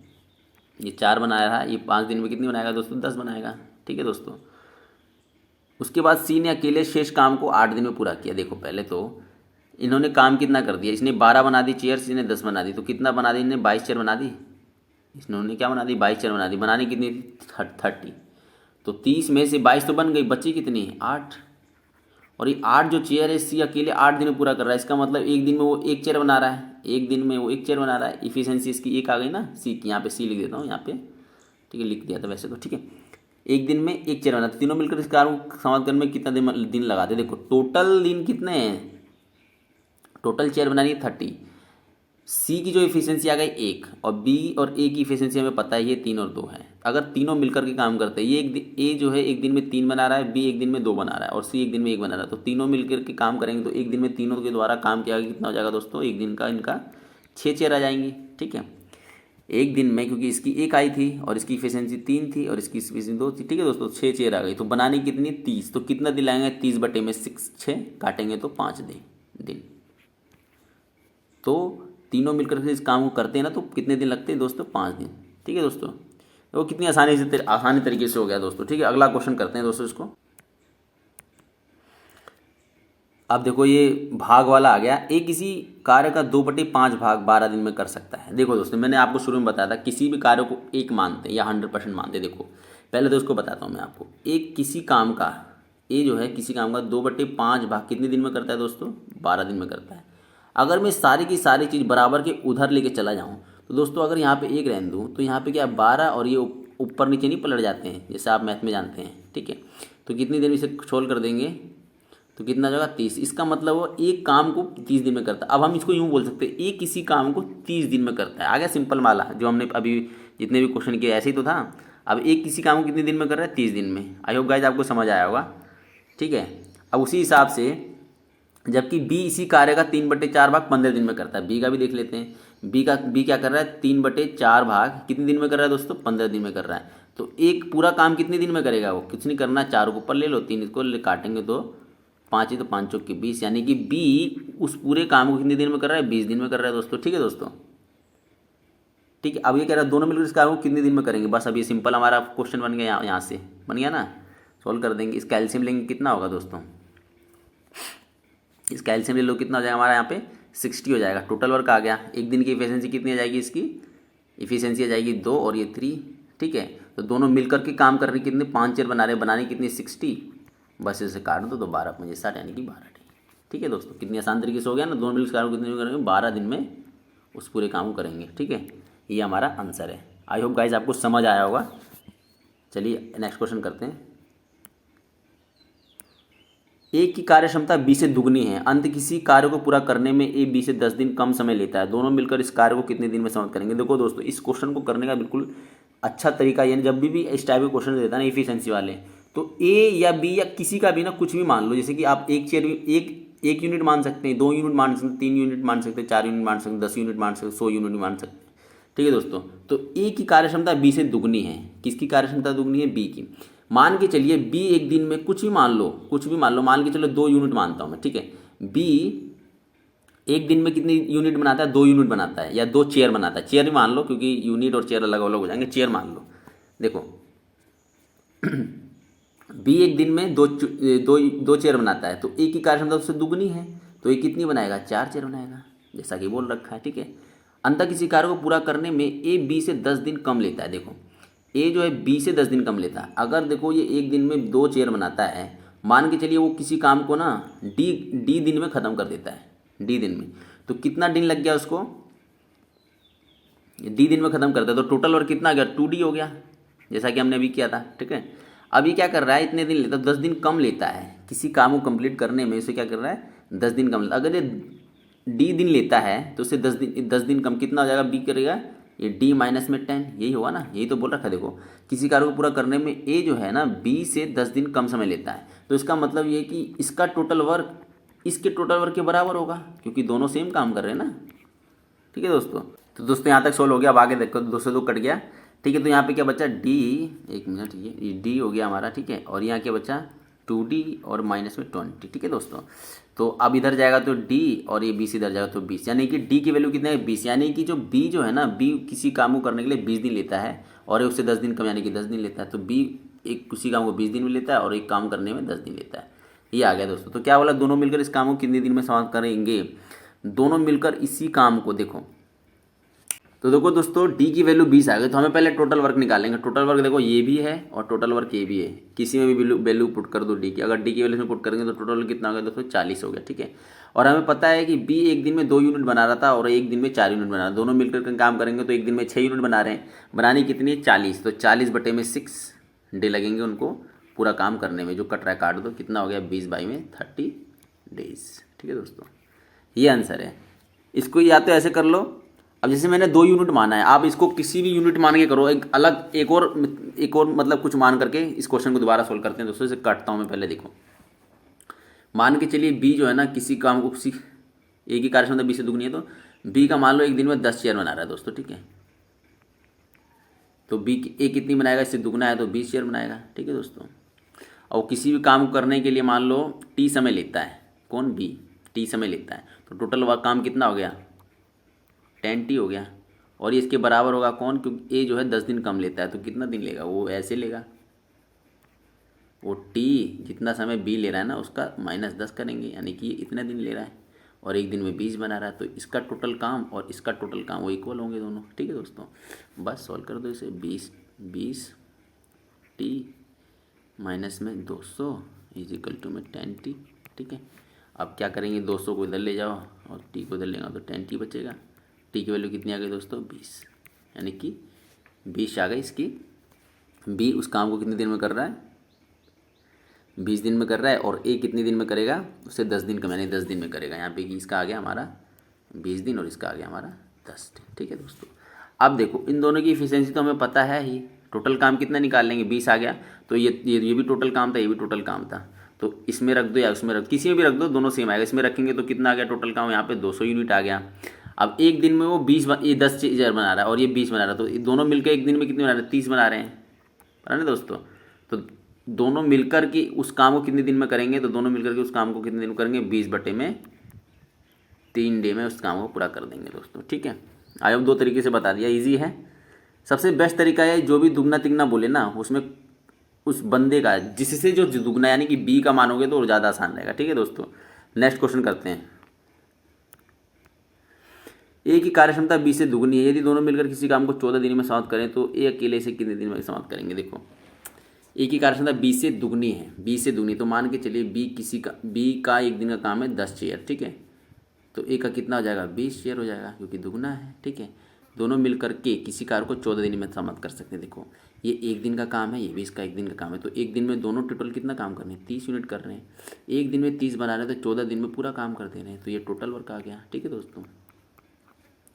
ये 4 बना रहा है, ये 5 दिन में कितनी बनाएगा दोस्तों, 10 बनाएगा। ठीक है दोस्तों, उसके बाद सी ने अकेले शेष काम को 8 दिन में पूरा किया। देखो पहले तो इन्होंने काम कितना कर दिया, इसने 12 बना दी चेयर, इसने 10 बना दी, तो कितना बना दी, इन्होंने 22 चेयर बना दी। इन्होंने क्या बना दी, 22 चेयर बना दी। बनानी कितनी थी, 30। तो 30 में से 22 तो बन गई, बची कितनी, 8। और ये 8 जो चेयर है सी अकेले 8 दिन में पूरा कर रहा है। इसका मतलब एक दिन में वो 1 चेयर बना रहा है, एक दिन में वो 1 चेयर बना रहा है। इफिशियंसी इसकी 1 आ गई ना, सी की, यहाँ पे सी लिख देता हूँ यहाँ पे। ठीक है, लिख दिया था वैसे तो। ठीक है, एक दिन में 1 चेयर बनाते, तीनों मिलकर इस कार्य को समाप्त करने में कितना दिन लगाते। देखो टोटल दिन कितने हैं, टोटल चेयर बनानी है 30। सी की जो इफिशियंसी आ गई 1, और बी और ए की इफिशियंसी हमें पता है ये 3 और 2 है। अगर तीनों मिलकर के काम करते हैं, ये ए जो है एक दिन में 3 बना रहा है, बी एक दिन में 2 बना रहा है, और सी एक दिन में 1 बना रहा है, तो तीनों मिलकर के काम करेंगे तो एक दिन में तीनों के द्वारा काम किया कितना हो जाएगा दोस्तों, एक दिन का इनका 6 चेयर आ जाएंगी। ठीक है, एक दिन में, क्योंकि इसकी 1 आई थी और इसकी इफिशियंसी 3 थी और इसकी इफिशियंसी 2 थी। ठीक है दोस्तों, 6 चेयर आ गई। तो बनाने कितनी, 30। तो कितना दिन लाएंगे, 30 बटे में 6 काटेंगे तो 5 दिन। तो तीनों मिलकर के इस काम को करते हैं ना, तो कितने दिन लगते हैं दोस्तों, 5 दिन। ठीक है दोस्तों, वो कितनी आसानी तरीके से हो गया दोस्तों। ठीक है, अगला क्वेश्चन करते हैं दोस्तों इसको। अब देखो ये भाग वाला आ गया। ए किसी कार्य का 2/5 भाग 12 दिन में कर सकता है। देखो दोस्तों, मैंने आपको शुरू में बताया था किसी भी कार्य को 1 मानते हैं या 100% मानते हैं। देखो पहले तो उसको बताता हूँ मैं आपको। एक किसी काम का, ए जो है किसी काम का 2/5 भाग कितने दिन में करता है दोस्तों, 12 दिन में करता है। अगर मैं सारी की सारी चीज़ बराबर के उधर लेके चला जाऊँ, तो दोस्तों अगर यहाँ पे 1 रहने दूँ, तो यहाँ पे क्या 12 और ये ऊपर नीचे नहीं पलट जाते हैं, जैसे आप मैथ में जानते हैं। ठीक है, तो कितनी देर में इसे सोल्व कर देंगे, तो कितना जाएगा, 30। इसका मतलब वो एक काम को 30 दिन में करता है। अब हम इसको यूँ बोल सकते हैं, एक किसी काम को 30 दिन में करता है। आ गया सिंपल वाला, जो हमने अभी जितने भी क्वेश्चन किए ऐसे ही तो था। अब एक किसी काम को कितने दिन में कर रहा है, 30 दिन में। आई होप गाइज आपको समझ आया होगा। ठीक है, अब उसी हिसाब से जबकि बी इसी कार्य का 3/4 भाग 15 दिन में करता है। बी का भी देख लेते हैं। बी क्या कर रहा है, 3/4 भाग कितने दिन में कर रहा है दोस्तों, 15 दिन में कर रहा है। तो एक पूरा काम कितने दिन में करेगा वो, कुछ नहीं करना, 4 को ऊपर ले लो, 3 इसको काटेंगे तो 5 ही, तो 5 चौक के 20, यानी कि बी उस पूरे काम को कितने दिन में कर रहा है, 20 दिन में कर रहा है दोस्तों। ठीक है दोस्तों, ठीक है। अब ये कह रहा है दोनों मिलकर इस काम को कितने दिन में करेंगे। बस अब ये सिंपल हमारा क्वेश्चन बन गया, यहाँ से बन गया ना, सॉल्व कर देंगे। इसका एलसीएम लेंगे, कितना होगा दोस्तों, इसका एलसीएम ले लो, कितना हो जाएगा हमारा यहाँ पे 60 हो जाएगा। टोटल वर्क आ गया। एक दिन की इफिशियंसी कितनी आ जाएगी, इसकी इफिशियंसी आ जाएगी 2 और ये 3। ठीक है, तो दोनों मिलकर के काम कर रहे कितने, 5 चेयर बना रहे, बनाने कितनी 60, बस इसे काट दो तो 12 5 60, यानी कि 12 डी। ठीक है दोस्तों, कितनी आसान तरीके से हो गया ना। दोनों मिलकर काम कितने करेंगे, 12 दिन में उस पूरे काम को करेंगे। ठीक है, ये हमारा आंसर है। आई होप गाइज आपको समझ आया होगा। चलिए नेक्स्ट क्वेश्चन करते हैं। ए की कार्य क्षमता बी से दुगनी है। अंत किसी कार्य को पूरा करने में ए बी से 10 दिन कम समय लेता है। दोनों मिलकर इस कार्य को कितने दिन में समाप्त करेंगे। देखो दोस्तों, इस क्वेश्चन को करने का बिल्कुल अच्छा तरीका, यानी जब भी इस टाइप के क्वेश्चन देता है ना इफिशिएंसी वाले, तो ए या बी या किसी का भी ना कुछ भी मान लो, जैसे कि आप एक चेयर एक यूनिट मान सकते हैं, 2 यूनिट मान सकते हैं, 3 यूनिट मान सकते हैं, 4 यूनिट मान सकते हैं, 10 यूनिट मान सकते हैं, 100 यूनिट मान सकते हैं। ठीक है दोस्तों, तो ए की कार्यक्षमता बी से दुगनी है। किसकी कार्यक्षमता दुगनी है? बी की। मान के चलिए बी एक दिन में कुछ भी मान लो, कुछ भी मान लो, मान के चलो 2 यूनिट मानता हूँ मैं, ठीक है। बी एक दिन में कितनी यूनिट बनाता है? 2 यूनिट बनाता है, या 2 चेयर बनाता है। चेयर ही मान लो, क्योंकि यूनिट और चेयर अलग अलग हो जाएंगे, चेयर मान लो। देखो बी एक दिन में दो चेयर बनाता है, तो ए की कार्यक्षमता उससे दुगनी है, तो ए कितनी बनाएगा? 4 चेयर बनाएगा, जैसा कि बोल रखा है, ठीक है। अंततः किसी कार्य को पूरा करने में ए बी से 10 दिन कम लेता है। देखो ए जो है बी से 10 दिन कम लेता है। अगर देखो ये एक दिन में 2 चेयर बनाता है, मान के चलिए वो किसी काम को ना डी दिन में ख़त्म कर देता है, डी दिन में, तो कितना दिन लग गया उसको? डी दिन में ख़त्म करता है, तो टोटल वर्क कितना आ गया? 2D हो गया, जैसा कि हमने अभी किया था, ठीक है। अभी क्या कर रहा है? इतने दिन लेता है, 10 दिन कम लेता है किसी काम को कंप्लीट करने में। इसे क्या कर रहा है? 10 दिन कम। अगर ये डी दिन लेता है तो उससे 10 दिन कम कितना हो जाएगा? बी करेगा ये डी माइनस में 10, यही होगा ना, यही तो बोल रखा है। देखो किसी कार्य को पूरा करने में ए जो है ना बी से 10 दिन कम समय लेता है, तो इसका मतलब ये कि इसका टोटल वर्क इसके टोटल वर्क के बराबर होगा, क्योंकि दोनों सेम काम कर रहे हैं ना। ठीक है दोस्तों, तो दोस्तों यहाँ तक सोल्व हो गया। अब आगे देखो 2 से 2 कट गया, ठीक है। तो यहाँ पे क्या बचा? डी, एक मिनट, ये डी हो गया हमारा, ठीक है। और यहाँ क्या बचा? 2D और माइनस में 20, ठीक है दोस्तों। तो अब इधर जाएगा तो डी, और ये 20 इधर जाएगा तो 20, यानी कि डी की वैल्यू कितना है? 20। यानी कि जो बी जो है ना, बी किसी काम को करने के लिए 20 दिन लेता है, और उससे 10 दिन कम, यानी कि 10 दिन लेता है। तो बी एक किसी काम को 20 दिन में लेता है, और एक काम करने में 10 दिन लेता है। ये आ गया दोस्तों। तो क्या बोला? दोनों मिलकर इस काम को कितने दिन में समाप्त करेंगे? दोनों मिलकर इसी काम को, देखो तो देखो दोस्तों डी की वैल्यू 20 आ गई, तो हमें पहले टोटल वर्क निकालेंगे। टोटल वर्क देखो ये भी है और टोटल वर्क ये भी है, किसी में भी वैल्यू पुट कर दो डी की। अगर डी की वैल्यू में पुट करेंगे तो टोटल कितना हो गया दोस्तों? 40 हो गया, ठीक है। और हमें पता है कि बी एक दिन में 2 यूनिट बना रहा था और एक दिन में 4 यूनिट बना रहा था। दोनों मिलकर काम करेंगे तो एक दिन में 6 यूनिट बना रहे हैं। बनानी कितनी है? 40। तो 40/6 डे लगेंगे उनको पूरा काम करने में। जो कट रहा है काट दो, कितना हो गया? 20/30 डेज, ठीक है दोस्तों। ये आंसर है। इसको या तो ऐसे कर लो, अब जैसे मैंने 2 यूनिट माना है, आप इसको किसी भी यूनिट मान के करो, एक अलग एक और मतलब कुछ मान करके इस क्वेश्चन को दोबारा सोल्व करते हैं दोस्तों। इसे काटता हूँ मैं पहले। देखो मान के चलिए बी जो है ना किसी काम को किसी ए की कार्यक्षमता बी से दुगनी है, तो बी का मान लो एक दिन में 10 चेयर बना रहा है दोस्तों, ठीक है। तो बी ए कितनी बनाएगा? इससे दुगना है तो 20 चेयर बनाएगा, ठीक है दोस्तों। और किसी भी काम को करने के लिए मान लो टी समय लेता है, कौन? बी टी समय लेता है, तो टोटल वर्क काम कितना हो गया? 10T हो गया। और ये इसके बराबर होगा कौन? क्योंकि ए जो है 10 दिन कम लेता है, तो कितना दिन लेगा? वो ऐसे लेगा, वो टी जितना समय बी ले रहा है ना उसका -10 करेंगे, यानी कि ये इतने दिन ले रहा है और एक दिन में 20 बना रहा है। तो इसका टोटल काम और इसका टोटल काम वो इक्वल होंगे दोनों, ठीक है दोस्तों। बस सॉल्व कर दो इसे। 20T माइनस में 200 इजिकल टू में 10T, ठीक है। अब क्या करेंगे? 200 को इधर ले जाओ और टी को इधर लेगा तो 10T बचेगा। टी की वैल्यू कितनी आ गई दोस्तों? 20, यानी कि 20 आ गई इसकी। बी उस काम को कितने दिन में कर रहा है? 20 दिन में कर रहा है, और ए कितने दिन में करेगा? उससे 10 दिन कम, यानी 10 दिन में करेगा। यहाँ पे इसका आ गया हमारा 20 दिन और इसका आ गया हमारा 10 दिन, ठीक है दोस्तों। अब देखो इन दोनों की इफिशियंसी तो हमें पता है ही। टोटल काम कितना निकाल लेंगे? 20 आ गया, तो ये भी टोटल काम था, ये भी टोटल काम था। तो इसमें रख दो या उसमें रख, किसी में भी रख दो, दोनों सेम आएगा। इसमें रखेंगे तो कितना आ गया टोटल काम? यहाँ पे 200 यूनिट आ गया। अब एक दिन में वो 20 ये 10 चेयर बना रहा है और ये 20 बना रहा है, तो दोनों मिलकर एक दिन में कितने बना रहे हैं? 30 बना रहे हैं, है ना दोस्तों। तो दोनों मिलकर के उस काम को कितने दिन में करेंगे? तो दोनों मिलकर के उस काम को कितने दिन में करेंगे? 20/3 डे में उस काम को पूरा कर देंगे दोस्तों, ठीक है। आया 2 तरीके से बता दिया, ईजी है। सबसे बेस्ट तरीका है जो भी दुगना तिगना बोले ना उसमें उस बंदे का जिससे जो दुगना यानी कि बी का मानोगे तो ज़्यादा आसान रहेगा, ठीक है दोस्तों। नेक्स्ट क्वेश्चन करते हैं। ए की कार्यक्षमता बी से दुगनी है, यदि दोनों मिलकर किसी काम को 14 दिन में समाप्त करें तो ए अकेले से कितने दिन में समाप्त करेंगे? देखो ए की कार्यक्षमता बी से दुगनी है, बी से दुगनी, तो मान के चलिए बी का एक दिन का काम है 10 चेयर, ठीक है। तो ए का कितना हो जाएगा? 20 चेयर हो जाएगा, क्योंकि दुगना है, ठीक है। दोनों मिलकर के किसी कार्य को 14 दिन में समाप्त कर सकते हैं। देखो ये एक दिन का काम है, ये भी इसका एक दिन का काम है, तो एक दिन में दोनों टोटल कितना काम कर रहे हैं? 30 यूनिट कर रहे हैं। एक दिन में 30 बना रहे हैं तो 14 दिन में पूरा काम कर दे रहे हैं, तो ये टोटल वर्क आ गया, ठीक है दोस्तों।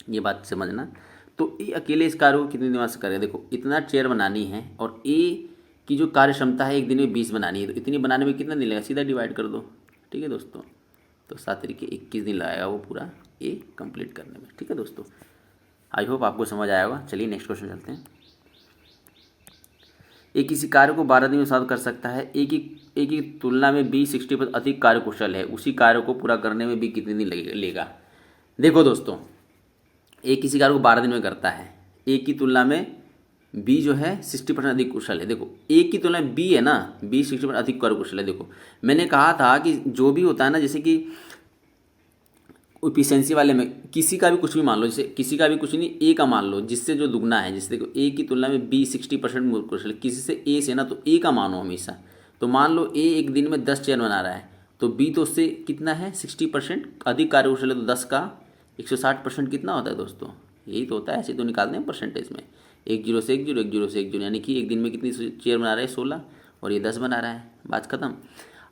ये बात समझना। तो ए अकेले इस कार्य को कितने दिमाग से करेगा? देखो इतना चेयर बनानी है और ए कि जो कार्य क्षमता है एक दिन में 20 बनानी है, तो इतनी बनाने में कितना दिन लगेगा, सीधा डिवाइड कर दो। ठीक है दोस्तों, तो 7 तरीके 21 दिन लगाएगा वो पूरा ए कंप्लीट करने में। ठीक है दोस्तों, आई होप आपको समझ आया होगा। चलिए नेक्स्ट क्वेश्चन चलते हैं। ए किसी कार्य को 12 दिन में साथ कर सकता है, ए की तुलना में बी 60% अधिक कार्य कुशल है, उसी कार्य को पूरा करने में बी कितने दिन लेगा। देखो दोस्तों, ए किसी कार्य को 12 दिन में करता है, ए की तुलना में बी जो है 60% अधिक कुशल है। देखो ए की तुलना में बी है ना, बी 60% अधिक कार्य कुशल है। देखो मैंने कहा था कि जो भी होता है ना, जैसे कि इफिशिएंसी वाले में किसी का भी कुछ भी मान लो, जैसे किसी का भी कुछ नहीं, ए का मान लो जिससे जो दुगना है, जैसे देखो ए की तुलना में बी 60% कुशल, किसी से ए से ना, तो ए का मानो हमेशा। तो मान लो ए एक दिन में 10 चेयर बना रहा है, तो बी तो उससे कितना है 60% अधिक कार्य कुशल है, तो 10 का 160% कितना होता है दोस्तों, यही तो होता है। ऐसे तो निकालते हैं परसेंटेज में, 1 0 से 1 0 1 0 से 1 0, यानी कि एक दिन में कितनी चेयर बना रहा है 16 और ये 10 बना रहा है, बात खत्म।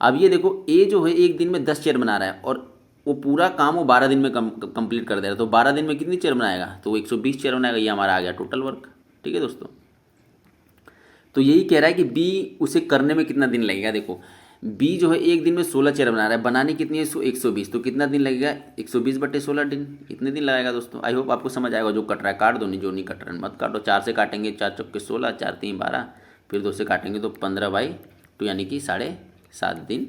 अब ये देखो ए जो है एक दिन में 10 चेयर बना रहा है और वो पूरा काम वो 12 दिन में कंप्लीट कर दे रहा है, तो 12 दिन में कितनी चेयर बनाएगा, तो वो 120 चेयर बनाएगा। ये हमारा आ गया टोटल वर्क। ठीक है दोस्तों, तो यही कह रहा है कि बी उसे करने में कितना दिन लगेगा। देखो बी जो है एक दिन में 16 चेयर बना रहा है, बनाने कितनी है 120, तो कितना दिन लगेगा 120/16 दिन, इतने दिन लगाएगा दोस्तों। आई होप आपको समझ आएगा। जो कट रहा है काट दो, नहीं जो नहीं कट रहा है मत काटो। 4 से काटेंगे, 4 चौके 16, 4 3 12, फिर 2 से काटेंगे तो 15/2, यानी कि 7.5 दिन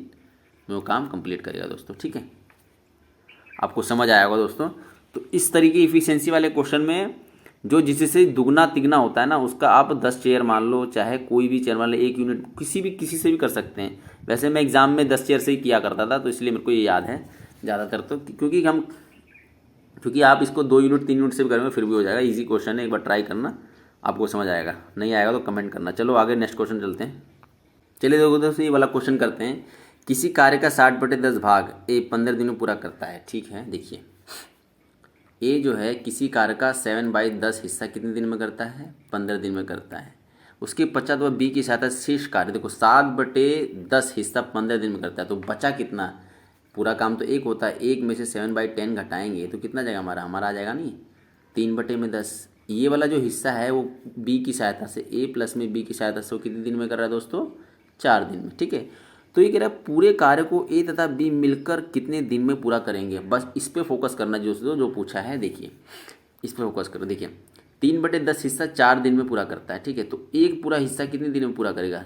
में वो काम कंप्लीट करेगा दोस्तों। ठीक है, आपको समझ आया होगा दोस्तों। तो इस तरीके इफिशिएंसी वाले क्वेश्चन में जो जिससे दुगना तिगना होता है ना, उसका आप 10 चेयर मान लो, चाहे कोई भी चेयर मान लो, 1 यूनिट किसी से भी कर सकते हैं। वैसे मैं एग्जाम में 10 चेयर से ही किया करता था, तो इसलिए मेरे को ये याद है ज़्यादातर। तो क्योंकि आप इसको 2 यूनिट 3 यूनिट से भी करेंगे फिर भी हो जाएगा। ईजी क्वेश्चन है, एक बार ट्राई करना, आपको समझ आएगा। नहीं आएगा तो कमेंट करना। चलो आगे नेक्स्ट क्वेश्चन चलते हैं। चलिए देखो दोस्तों, ये वाला क्वेश्चन करते हैं। किसी कार्य का 60/10 भाग ए 15 दिन में पूरा करता है। ठीक है, देखिए ए जो है किसी कार्य का 7/10 हिस्सा कितने दिन में करता है, 15 दिन में करता है। उसके पश्चात वह बी की सहायता शेष कार्य, देखो 7/10 हिस्सा 15 दिन में करता है, तो बचा कितना, पूरा काम तो एक होता है, एक में से 7/10 घटाएंगे तो कितना जाएगा हमारा आ जाएगा नहीं 3/10। ये वाला जो हिस्सा है वो बी की सहायता से, ए प्लस में बी की सहायता से वो कितने दिन में कर रहा है दोस्तों, 4 दिन में। ठीक है, तो ये कह रहा है पूरे कार्य को ए तथा बी मिलकर कितने दिन में पूरा करेंगे। बस इस पे फोकस करना जो पूछा है। देखिए इस पे फोकस करो। देखिए 3/10 हिस्सा 4 दिन में पूरा करता है। ठीक है, तो एक पूरा हिस्सा कितने दिन में पूरा करेगा,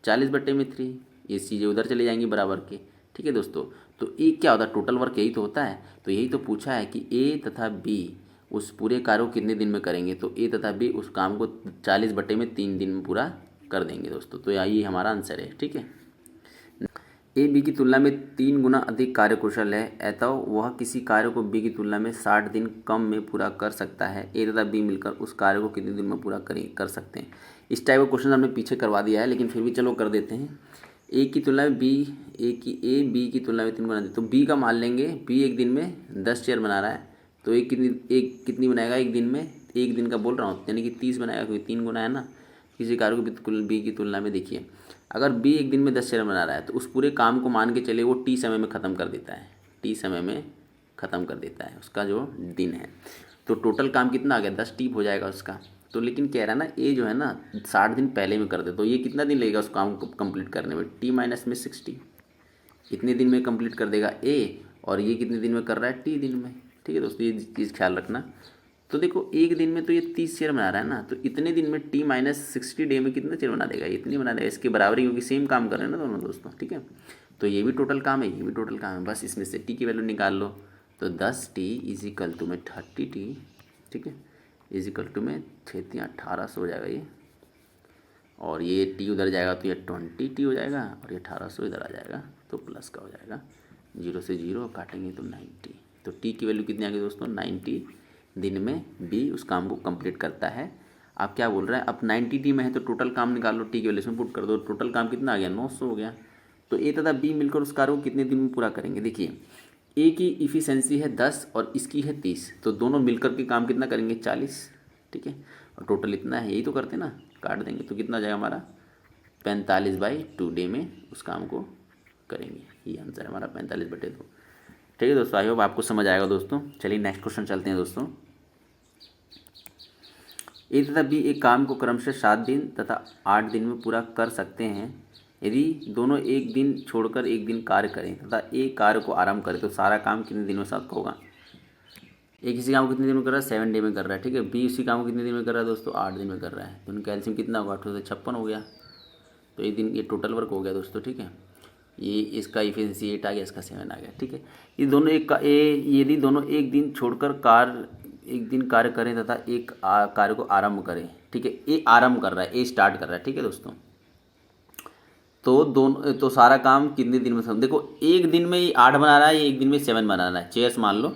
40/3। ये चीज़ें उधर चली जाएंगी बराबर के। ठीक है दोस्तों, तो एक क्या होता है, टोटल वर्क यही तो होता है। तो यही तो पूछा है कि ए तथा बी उस पूरे कार्य को कितने दिन में करेंगे, तो ए तथा बी उस काम को 40/3 दिन में पूरा कर देंगे दोस्तों। तो यही हमारा आंसर है। ठीक है, ए बी की तुलना में 3 गुना अधिक कार्यकुशल है, अतः वह किसी कार्य को बी की तुलना में 60 दिन कम में पूरा कर सकता है। ए तथा बी मिलकर उस कार्य को कितने दिन में पूरा कर सकते हैं। इस टाइप का क्वेश्चन हमने पीछे करवा दिया है, लेकिन फिर भी चलो कर देते हैं। ए की तुलना में बी बी की तुलना में 3 गुना अधिक, तो बी का मान लेंगे। बी एक दिन में 10 चेयर बना रहा है, तो एक कितनी बनाएगा एक दिन में, एक दिन का बोल रहा हूँ, यानी कि 30 बनाएगा, क्योंकि 3 गुना है ना। किसी कार्य को बी की तुलना में देखिए, अगर बी एक दिन में 10 चेयर बना रहा है, तो उस पूरे काम को मान के चले वो टी समय में ख़त्म कर देता है, टी समय में ख़त्म कर देता है उसका जो दिन है। तो टोटल काम कितना आ गया, 10 टी हो जाएगा उसका। तो लेकिन कह रहा है ना ए जो है ना 60 दिन पहले में कर दे, तो ये कितना दिन लगेगा उस काम को कंप्लीट करने में, टी माइनस में 60, इतने दिन में कंप्लीट कर देगा ए, और ये कितने दिन में कर रहा है, टी दिन में। ठीक है दोस्तों, ये चीज़ ख्याल रखना। तो देखो एक दिन में तो ये 30 चेयर बना रहा है ना, तो इतने दिन में टी माइनस 60 डे में कितने चेयर बना देगा, इतनी बना देगा, इसके बराबर ही, क्योंकि सेम काम कर रहे हैं ना दोनों दोस्तों। ठीक है, तो ये भी टोटल काम है, ये भी टोटल काम है, बस इसमें से टी की वैल्यू निकाल लो। तो 10T इजिकल टू में 30T, ठीक है, इजिकल टू में 1800 हो जाएगा ये, और ये टी उधर जाएगा तो ये 20T हो जाएगा, और ये 1800 इधर आ जाएगा तो प्लस का हो जाएगा, 0 से 0 काटेंगे तो 90। तो टी की वैल्यू कितनी आ गई दोस्तों, 90 दिन में बी उस काम को कंप्लीट करता है। आप क्या बोल रहे हैं, अब 90T में है तो टोटल काम निकाल लो, टी की वैल्यू इसमें पुट कर दो, टोटल काम कितना आ गया, 900 हो गया। तो ए तथा बी मिलकर उस कार्य को कितने दिन में पूरा करेंगे। देखिए ए की इफिशिएंसी है 10 और इसकी है 30, तो दोनों मिलकर के काम कितना करेंगे, 40। ठीक है, और टोटल इतना है, यही तो करते ना, काट देंगे तो कितना जाएगा हमारा, 45/2 डे में उस काम को करेंगे। ये आंसर है हमारा 45/2। ठीक है दोस्तों, आई होप आपको समझ आएगा दोस्तों। चलिए नेक्स्ट क्वेश्चन चलते हैं दोस्तों। ए तथा बी एक काम को क्रमशः 7 दिन तथा 8 दिन में पूरा कर सकते हैं यदि दोनों एक दिन छोड़कर एक दिन कार्य करें तथा एक कार्य को आरंभ करें तो सारा काम कितने दिनों में साथ होगा। एक इसी काम को कितने दिन में कर रहा है, 7 डे में कर रहा है, ठीक है। बी उसी काम को कितने दिन में कर रहा है दोस्तों, 8 दिन में कर रहा है। तो उनका एलसीएम कितना होगा, 8 से 56 हो गया। तो एक दिन ये टोटल वर्क हो गया दोस्तों, ठीक है। ये इसका इफिशिएंसी 8 आ गया, इसका 7 आ गया, ठीक है। ये दोनों यदि दोनों एक दिन छोड़कर एक दिन कार्य करें तथा एक कार्य को आरंभ करें, ठीक है। ए आरंभ कर रहा है, ए स्टार्ट कर रहा है, ठीक है दोस्तों। तो सारा काम कितने दिन में, देखो एक दिन में ये 8 बना रहा है, एक दिन में 7 बना रहा है, चेयर्स मान लो,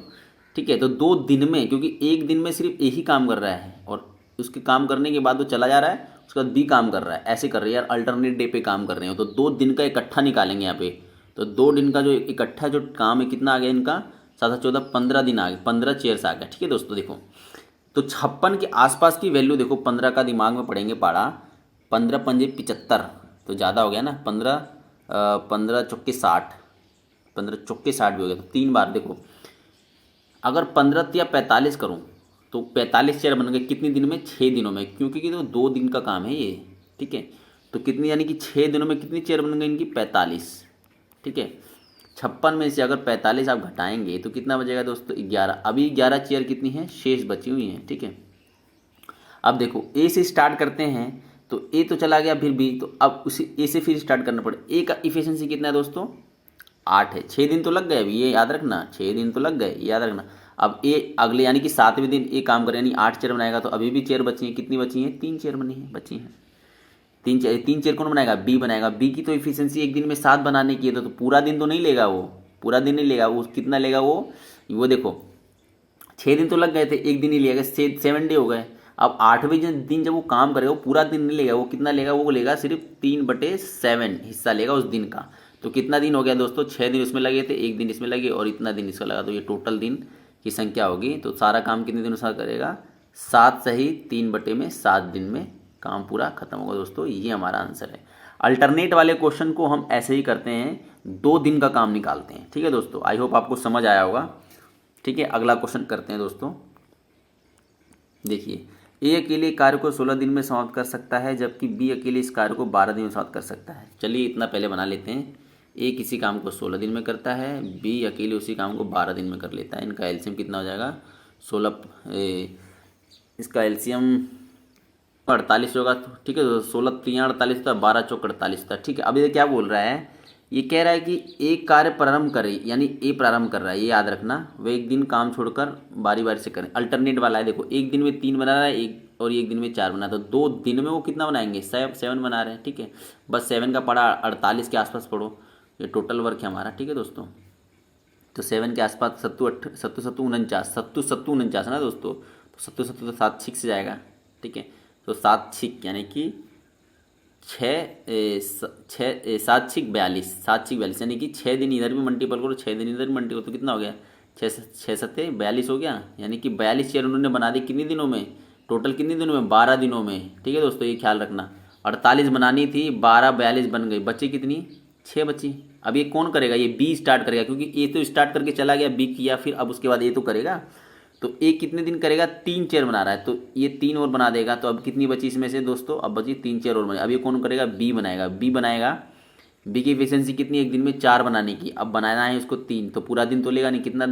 ठीक है। तो 2 दिन में, क्योंकि एक दिन में सिर्फ एक ही काम कर रहा है और उसके काम करने के बाद वो चला जा रहा है, उसके बाद बी काम कर रहा है, ऐसे कर रहे हैं यार, अल्टरनेट डे पे काम कर रहे हो। तो 2 दिन का इकट्ठा निकालेंगे यहाँ पे। तो 2 दिन का जो इकट्ठा जो काम है कितना आ गया इनका, 7 14 15 दिन आ गए, 15 चेयर्स आ गया, ठीक है दोस्तों। देखो तो 56 के आसपास की वैल्यू देखो, 15 का दिमाग में पढ़ेंगे पाड़ा, 15 पंजे 75, तो ज़्यादा हो गया ना, 15 चौके 60, 15 चौके 60 भी हो गया। तो 3 बार देखो, अगर 15 या 45 करूँ तो 45 चेयर बन गए कितने दिन में, 6 दिनों में, क्योंकि तो 2 दिन का काम है ये, ठीक है। तो कितनी, यानी कि 6 दिनों में कितनी चेयर बन गई इनकी, 45, ठीक है। 56 में से अगर 45 आप घटाएंगे तो कितना बचेगा दोस्तों, 11। अभी 11 चेयर कितनी है, शेष बची हुई हैं, ठीक है। अब देखो ए से स्टार्ट करते हैं, तो ए तो चला गया, फिर बी, तो अब उसी ए से फिर स्टार्ट करना पड़े। ए का इफिशिएंसी कितना है दोस्तों, 8 है। 6 दिन तो लग गए, अभी ये याद रखना, 6 दिन तो लग गए, याद रखना। अब ए अगले यानी कि 7वें दिन ए काम करे, यानी 8 चेयर बनाएगा, तो अभी भी चेयर बची हैं, कितनी बची हैं, 3 चेयर बनी हैं, बची हैं 3 चेयर कौन बनाएगा, बी बनाएगा। बी की तो इफिशिएंसी एक दिन में 7 बनाने की है, तो पूरा दिन तो नहीं लेगा वो, पूरा दिन नहीं लेगा वो, कितना लेगा वो देखो 6 दिन तो लग गए थे, एक दिन ही लिया, 7 डे हो गए। अब 8वें दिन जब वो काम करेगा, वो पूरा दिन नहीं लेगा, वो कितना लेगा, वो लेगा सिर्फ 3/7 हिस्सा लेगा उस दिन का। तो कितना दिन हो गया दोस्तों, 6 दिन उसमें लगे थे, एक दिन इसमें लगे और इतना दिन इसका लगा, तो ये टोटल दिन की संख्या होगी। तो सारा काम कितने दिनों से करेगा, 7 सही 3/7 दिन में काम पूरा खत्म होगा दोस्तों। ये हमारा आंसर है। अल्टरनेट वाले क्वेश्चन को हम ऐसे ही करते हैं, 2 दिन का काम निकालते हैं, ठीक है दोस्तों। आई होप आपको समझ आया होगा, ठीक है। अगला क्वेश्चन करते हैं दोस्तों। देखिए, ए अकेले कार्य को 16 दिन में समाप्त कर सकता है, जबकि बी अकेले इस कार्य को 12 दिन में समाप्त कर सकता है। चलिए इतना पहले बना लेते हैं। ए किसी काम को 16 दिन में करता है, बी अकेले उसी काम को 12 दिन में कर लेता है। इनका एलसीएम कितना हो जाएगा, 16, इसका एलसीएम 48 होगा, ठीक है। 16 3 48 होता है, 12 चौक 48 होता है, ठीक है। अब ये क्या बोल रहा है, ये कह रहा है कि एक कार्य प्रारंभ करे, यानी ए प्रारंभ कर रहा है, ये याद रखना। वह एक दिन काम छोड़कर बारी बारी से करें। अल्टरनेट वाला है, देखो एक दिन में 3 बना रहा है, एक और एक दिन में 4 बना, तो 2 दिन में वो कितना बनाएंगे, 7 बना रहे हैं, ठीक है। बस 7 का पढ़ा 48 के आसपास पढ़ो, ये टोटल वर्क है हमारा, ठीक है दोस्तों। तो 7 के आसपास 7 7 49 ना दोस्तों, तो 7 तो 7 6 से जाएगा, ठीक है। तो 7 6 यानी कि 7 6 42, 7 6 42, यानी कि 6 दिन इधर भी मल्टीपल करो, 6 दिन इधर भी मल्टीपल, तो कितना हो गया, 6 7 42 हो गया। यानी कि 42 चेयर उन्होंने बना दी कितने दिनों में, टोटल कितने दिनों में, 12 दिनों में, ठीक है दोस्तों। ये ख्याल रखना, 48 बनानी थी, 12 42 बन गई, बची कितनी, 6 बची। अब ये कौन करेगा, ये बी स्टार्ट करेगा, क्योंकि ए तो स्टार्ट करके चला गया, बी किया, फिर अब उसके बाद ए तो करेगा। तो ए कितने दिन करेगा, 3 चेयर बना रहा है, तो ये 3 और बना देगा। तो अब कितनी बची इसमें से दोस्तों, अब बची 3 चेयर और बने। अब ये कौन करेगा, बी बनाएगा, बी की एफिशिएंसी कितनी, एक दिन में 4 बनाने की। अब बनाना है उसको 3, तो पूरा दिन तो लेगा नहीं, कितना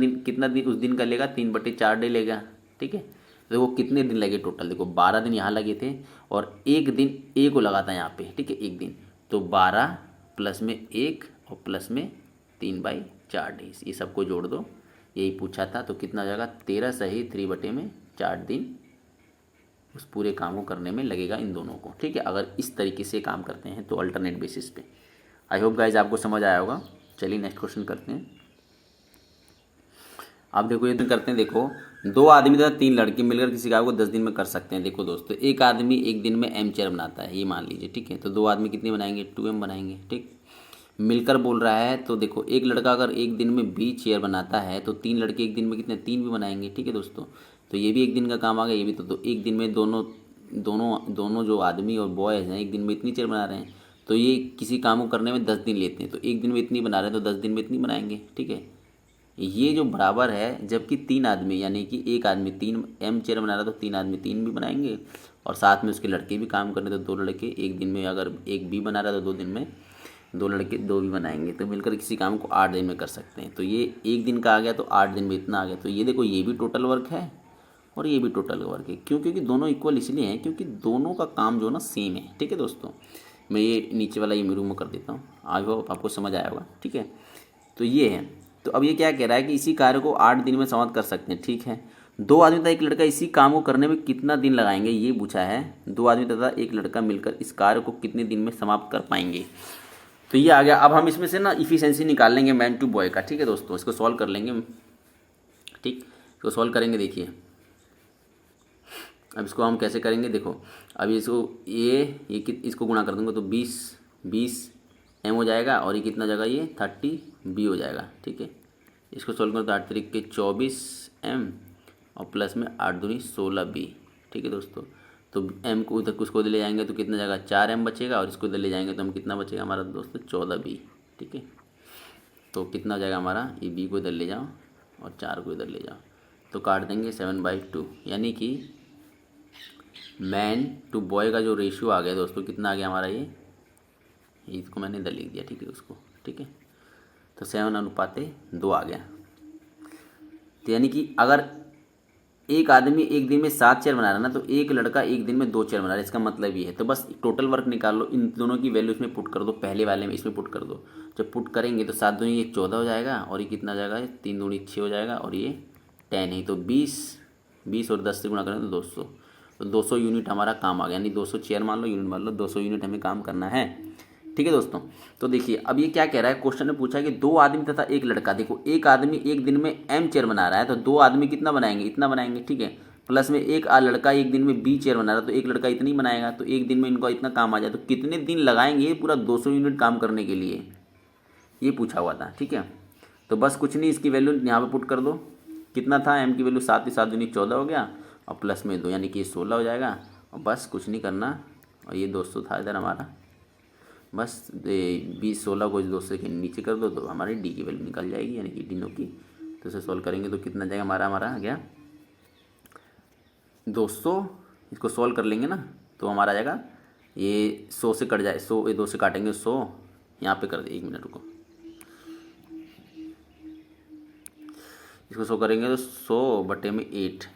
दिन उस दिन का लेगा, 3/4 डे लेगा, ठीक है। तो वो कितने दिन लगे टोटल, देखो 12 दिन यहाँ लगे थे और एक दिन ए को लगा था यहाँ पे, ठीक है, एक दिन। तो 12 प्लस में 1 और प्लस में 3/4 डेज, ये सबको जोड़ दो, यही पूछा था। तो कितना हो जाएगा, 13 सही 3/4 दिन उस पूरे काम को करने में लगेगा इन दोनों को, ठीक है। अगर इस तरीके से काम करते हैं तो अल्टरनेट बेसिस पे। आई होप गाइज आपको समझ आया होगा। चलिए नेक्स्ट क्वेश्चन करते हैं। आप देखो ये करते हैं, देखो 2 आदमी तथा 3 लड़के मिलकर किसी कार्य को 10 दिन में कर सकते हैं। देखो दोस्तों, एक आदमी एक दिन में m चेयर बनाता है, ये मान लीजिए, ठीक है। तो 2 आदमी कितने बनाएंगे, 2m बनाएंगे, ठीक। मिलकर बोल रहा है, तो देखो एक लड़का अगर एक दिन में 20 चेयर बनाता है, तो 3 लड़के एक दिन में कितने, 3 भी बनाएंगे, ठीक है दोस्तों। तो ये भी एक दिन का काम आ गया, ये भी। तो एक दिन में दोनों जो आदमी और बॉयज़ हैं एक दिन में इतनी चेयर बना रहे हैं, तो ये किसी काम को करने में 10 दिन लेते हैं। तो एक दिन में इतनी बना रहे हैं, तो 10 दिन में इतनी बनाएंगे, ठीक है। ये जो बराबर है, जबकि 3 आदमी, यानी कि एक आदमी 3 m चेयर बना रहा है, तो 3 आदमी 3 भी बनाएंगे और साथ में उसके लड़के भी काम कर रहे, तो 2 लड़के एक दिन में, अगर एक बी बना रहा है तो 2 दिन में 2 लड़के 2 भी बनाएंगे, तो मिलकर किसी काम को 8 दिन में कर सकते हैं। तो ये एक दिन का आ गया, तो 8 दिन में इतना आ गया। तो ये देखो, ये भी टोटल वर्क है और ये भी टोटल वर्क है। क्यों? क्योंकि दोनों इक्वल इसलिए हैं क्योंकि दोनों का काम जो है ना सेम है। ठीक है दोस्तों, मैं ये नीचे वाला ये रिमूव कर देता हूँ, आई होप आपको समझ आया होगा। ठीक है, तो ये है। तो अब ये क्या कह रहा है कि इसी कार्य को 8 दिन में समाप्त कर सकते हैं। ठीक है, 2 आदमी तथा एक लड़का इसी काम को करने में कितना दिन लगाएंगे, ये पूछा है। 2 आदमी तथा एक लड़का मिलकर इस कार्य को कितने दिन में समाप्त कर पाएंगे। तो ये आ गया। अब हम इसमें से ना इफिशिएंसी निकाल लेंगे मैन टू बॉय का। ठीक है दोस्तों, इसको सॉल्व कर लेंगे। ठीक, इसको सॉल्व करेंगे। देखिए अब इसको हम कैसे करेंगे, देखो अब इसको इसको गुणा कर दूंगा तो 20 एम हो जाएगा, और ये कितना जाएगा, ये 30 बी हो जाएगा। ठीक है, इसको सॉल्व करें तो 8 तरीके 24 एम और प्लस में 8 दूनी 16 बी। ठीक है दोस्तों, तो एम को उधर उसको ले जाएंगे तो कितना जाएगा, 4 एम बचेगा, और इसको इधर ले जाएंगे तो हम कितना बचेगा हमारा दोस्तों, 14 बी। ठीक है, तो कितना हो जाएगा हमारा, ये बी को इधर ले जाओ और 4 को इधर ले जाओ, तो काट देंगे 7/2। यानी कि मैन टू बॉय का जो रेशियो आ गया दोस्तों, कितना आ गया हमारा, ये इसको मैंने इधर लिख दिया। ठीक है उसको, ठीक है, तो 7:2 आ गया। तो यानी कि अगर एक आदमी एक दिन में 7 चेयर बना रहा है ना, तो एक लड़का एक दिन में 2 चेयर बना रहा है। इसका मतलब ये है। तो बस टोटल वर्क निकाल लो, इन दोनों की वैल्यू इसमें पुट कर दो, पहले वाले में इसमें पुट कर दो। जब पुट करेंगे तो 7 दूनी ये 14 हो जाएगा, और ये कितना जाएगा, 3 दूनी 6 हो जाएगा, और ये 10 है, तो 20 और 10 से गुणा करें तो 200। तो 200 यूनिट हमारा काम आ गया, यानी 200 चेयर मान लो, यूनिट मान लो, 200 यूनिट हमें काम करना है। ठीक है दोस्तों, तो देखिए अब ये क्या कह रहा है, क्वेश्चन ने पूछा है कि 2 आदमी तथा एक लड़का, देखो एक आदमी एक दिन में एम चेयर बना रहा है, तो 2 आदमी कितना बनाएंगे, इतना बनाएंगे। ठीक है, प्लस में एक लड़का एक दिन में बी चेयर बना रहा है, तो एक लड़का इतनी बनाएगा, तो एक दिन में इनको इतना काम आ जाए। तो कितने दिन लगाएंगे पूरा 200 यूनिट काम करने के लिए, ये पूछा हुआ था। ठीक है, तो बस कुछ नहीं, इसकी वैल्यू यहाँ पे पुट कर दो। कितना था एम की वैल्यू, 7 7 दूनी 14 हो गया, और प्लस में 2 यानी कि 16 हो जाएगा, और बस कुछ नहीं करना। और ये 200 था इधर हमारा, बस 20 16 को इस 200 के नीचे कर दो, तो हमारी डी की वैल्यू निकल जाएगी, यानी कि डिनो की। तो इसे सॉल्व करेंगे तो कितना जाएगा हमारा आ गया 200। इसको सॉल्व कर लेंगे ना, तो हमारा आ जाएगा ये 100 से कट जाए, 100 ये 2 से काटेंगे 100, यहाँ पे कर दे, 1 मिनट रुको, इसको 100 करेंगे तो 100/8।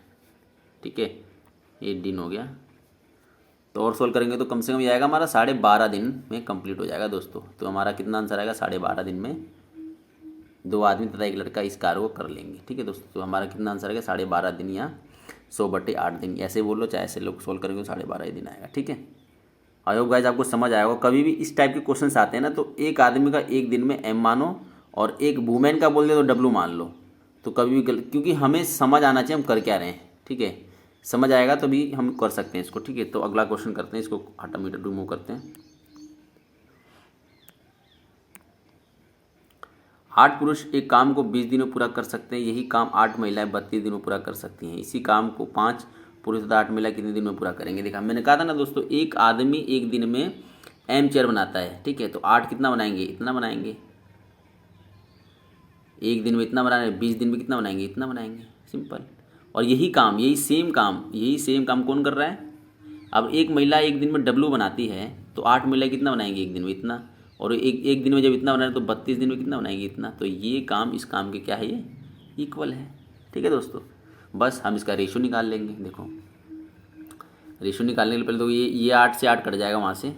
ठीक है, 8 दिन हो गया। तो और सोल्व करेंगे तो कम से कम ये आएगा हमारा 12.5 दिन में कंप्लीट हो जाएगा दोस्तों। तो हमारा कितना आंसर आएगा, 12.5 दिन में 2 आदमी तथा एक लड़का इस कार्य को कर लेंगे। ठीक है दोस्तों, तो हमारा कितना आंसर आएगा, 12.5 दिन या 100/8 दिन, ऐसे बोलो चाहे ऐसे लोग सोल्व करेंगे तो 12.5 दिन आएगा। ठीक है, आई होप गाइस आपको समझ आया होगा। कभी भी इस टाइप के क्वेश्चन आते हैं ना, तो एक आदमी का एक दिन में एम मानो और एक वूमेन का बोल दे तो डब्लू मान लो, तो कभी भी क्योंकि हमें समझ आना चाहिए हम कर क्या रहे हैं। ठीक है, समझ आएगा तो भी हम कर सकते हैं इसको। ठीक है, तो अगला क्वेश्चन करते हैं, इसको ऑटोमेटिक रिमूव करते हैं। 8 पुरुष एक काम को 20 दिनों पूरा कर सकते हैं, यही काम 8 महिलाएं 32 दिनों पूरा कर सकती हैं। इसी काम को 5 पुरुष तथा 8 महिला कितने दिन में पूरा करेंगे। देखा मैंने कहा था ना दोस्तों, एक आदमी एक दिन में एम चेयर बनाता है। ठीक है, तो 8 कितना बनाएंगे, इतना बनाएंगे। एक दिन में इतना बनाना है, 20 दिन में कितना बनाएंगे, इतना बनाएंगे, सिंपल। और यही सेम काम कौन कर रहा है। अब एक महिला एक दिन में डब्लू बनाती है, तो 8 महिला कितना बनाएंगी एक दिन में, इतना। और एक दिन में जब इतना बना रहे तो 32 दिन में कितना बनाएंगे, इतना। तो ये काम इस काम के क्या है, ये इक्वल है। ठीक है दोस्तों, बस हम इसका रेशो निकाल लेंगे। देखो रेशो निकालने के लिए पहले तो ये 8 से 8 कट जाएगा, वहाँ से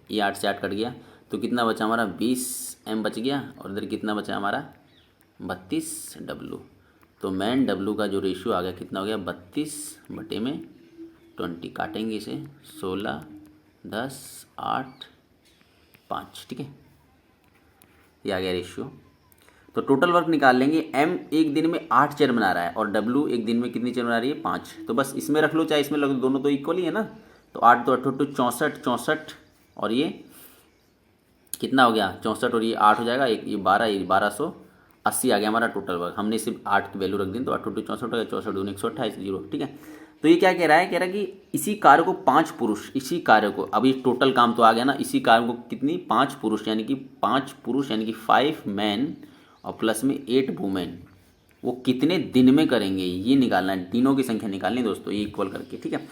ये 8 से 8 कट गया, तो कितना बचा हमारा 20 एम बच गया, और इधर कितना बचा हमारा 32 डब्लू। तो मैन डब्लू का जो रेशियो आ गया कितना हो गया, 32/20। काटेंगे इसे, 16 10 8 5। ठीक है, ये आ गया रेशियो। तो टोटल वर्क निकाल लेंगे। एम एक दिन में 8 चेयर बना रहा है, और डब्लू एक दिन में कितनी चेयर बना रही है, 5। तो बस इसमें रख लो चाहे इसमें रख लो, दोनों तो इक्वल ही है ना। तो 8 तो 8 64, और ये कितना हो गया 64, और ये 8 हो जाएगा, ये 1280 आ गया हमारा टोटल वर्क। हमने सिर्फ 8 की वैल्यू रख दी, तो 8 2 64 हो गया, 64 2 128 0। ठीक है, तो ये क्या कह रहा है, कि इसी कार्य को 5 पुरुष, इसी कार्य को, अभी टोटल काम तो आ गया ना, इसी कार्य को कितनी 5 पुरुष, यानी कि 5 पुरुष यानी कि 5 मैन और प्लस में 8 वुमेन, वो कितने दिन में करेंगे, ये निकालना है। दिनों की संख्या निकालनी है दोस्तों, ये इक्वल करके। ठीक है,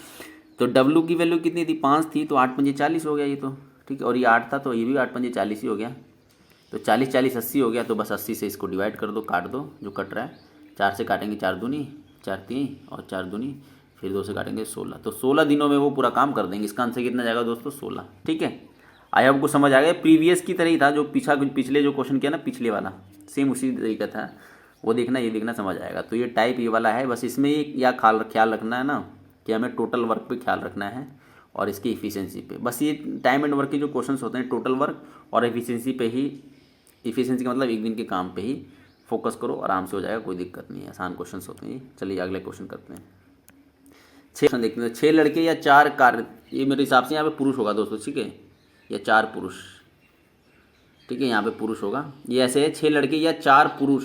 तो डब्लू की वैल्यू कितनी थी, 5 थी, तो 8 पंजे 40 हो गया ये तो, ठीक है। और ये 8 था तो ये भी 8 पंजे 40 ही हो गया। तो 40 40 80 हो गया। तो बस 80 से इसको डिवाइड कर दो, काट दो जो कट रहा है। 4 से काटेंगे 4 दूनी 4 3 और 4 दूनी, फिर 2 से काटेंगे 16। तो 16 दिनों में वो पूरा काम कर देंगे। इसका आंसर कितना जाएगा दोस्तों, 16। ठीक है, आई आपको समझ आ गया। प्रीवियस की तरह ही था, जो पिछले जो क्वेश्चन किया ना, पिछले वाला सेम उसी तरीका था। वो देखना, ये देखना, समझ आएगा। तो ये टाइप ये वाला है। बस इसमें या ख्याल रखना है ना कि हमें टोटल वर्क पे ख्याल रखना है और इसकी इफ़िशियंसी पे। बस ये टाइम एंड वर्क के जो क्वेश्चंस होते हैं, टोटल वर्क और एफिशिएंसी पे ही, इफ़िशियंसी का मतलब एक दिन के काम पे ही फोकस करो, आराम से हो जाएगा, कोई दिक्कत नहीं है। आसान क्वेश्चंस होते हैं। चलिए अगले क्वेश्चन करते हैं। 6 क्वेश्चन देखते हैं। 6 लड़के या 4 कार्य, ये मेरे हिसाब से यहाँ पे पुरुष होगा दोस्तों, ठीक है, या 4 पुरुष, ठीक है, यहाँ पे पुरुष होगा। ये ऐसे है, 6 लड़के या 4 पुरुष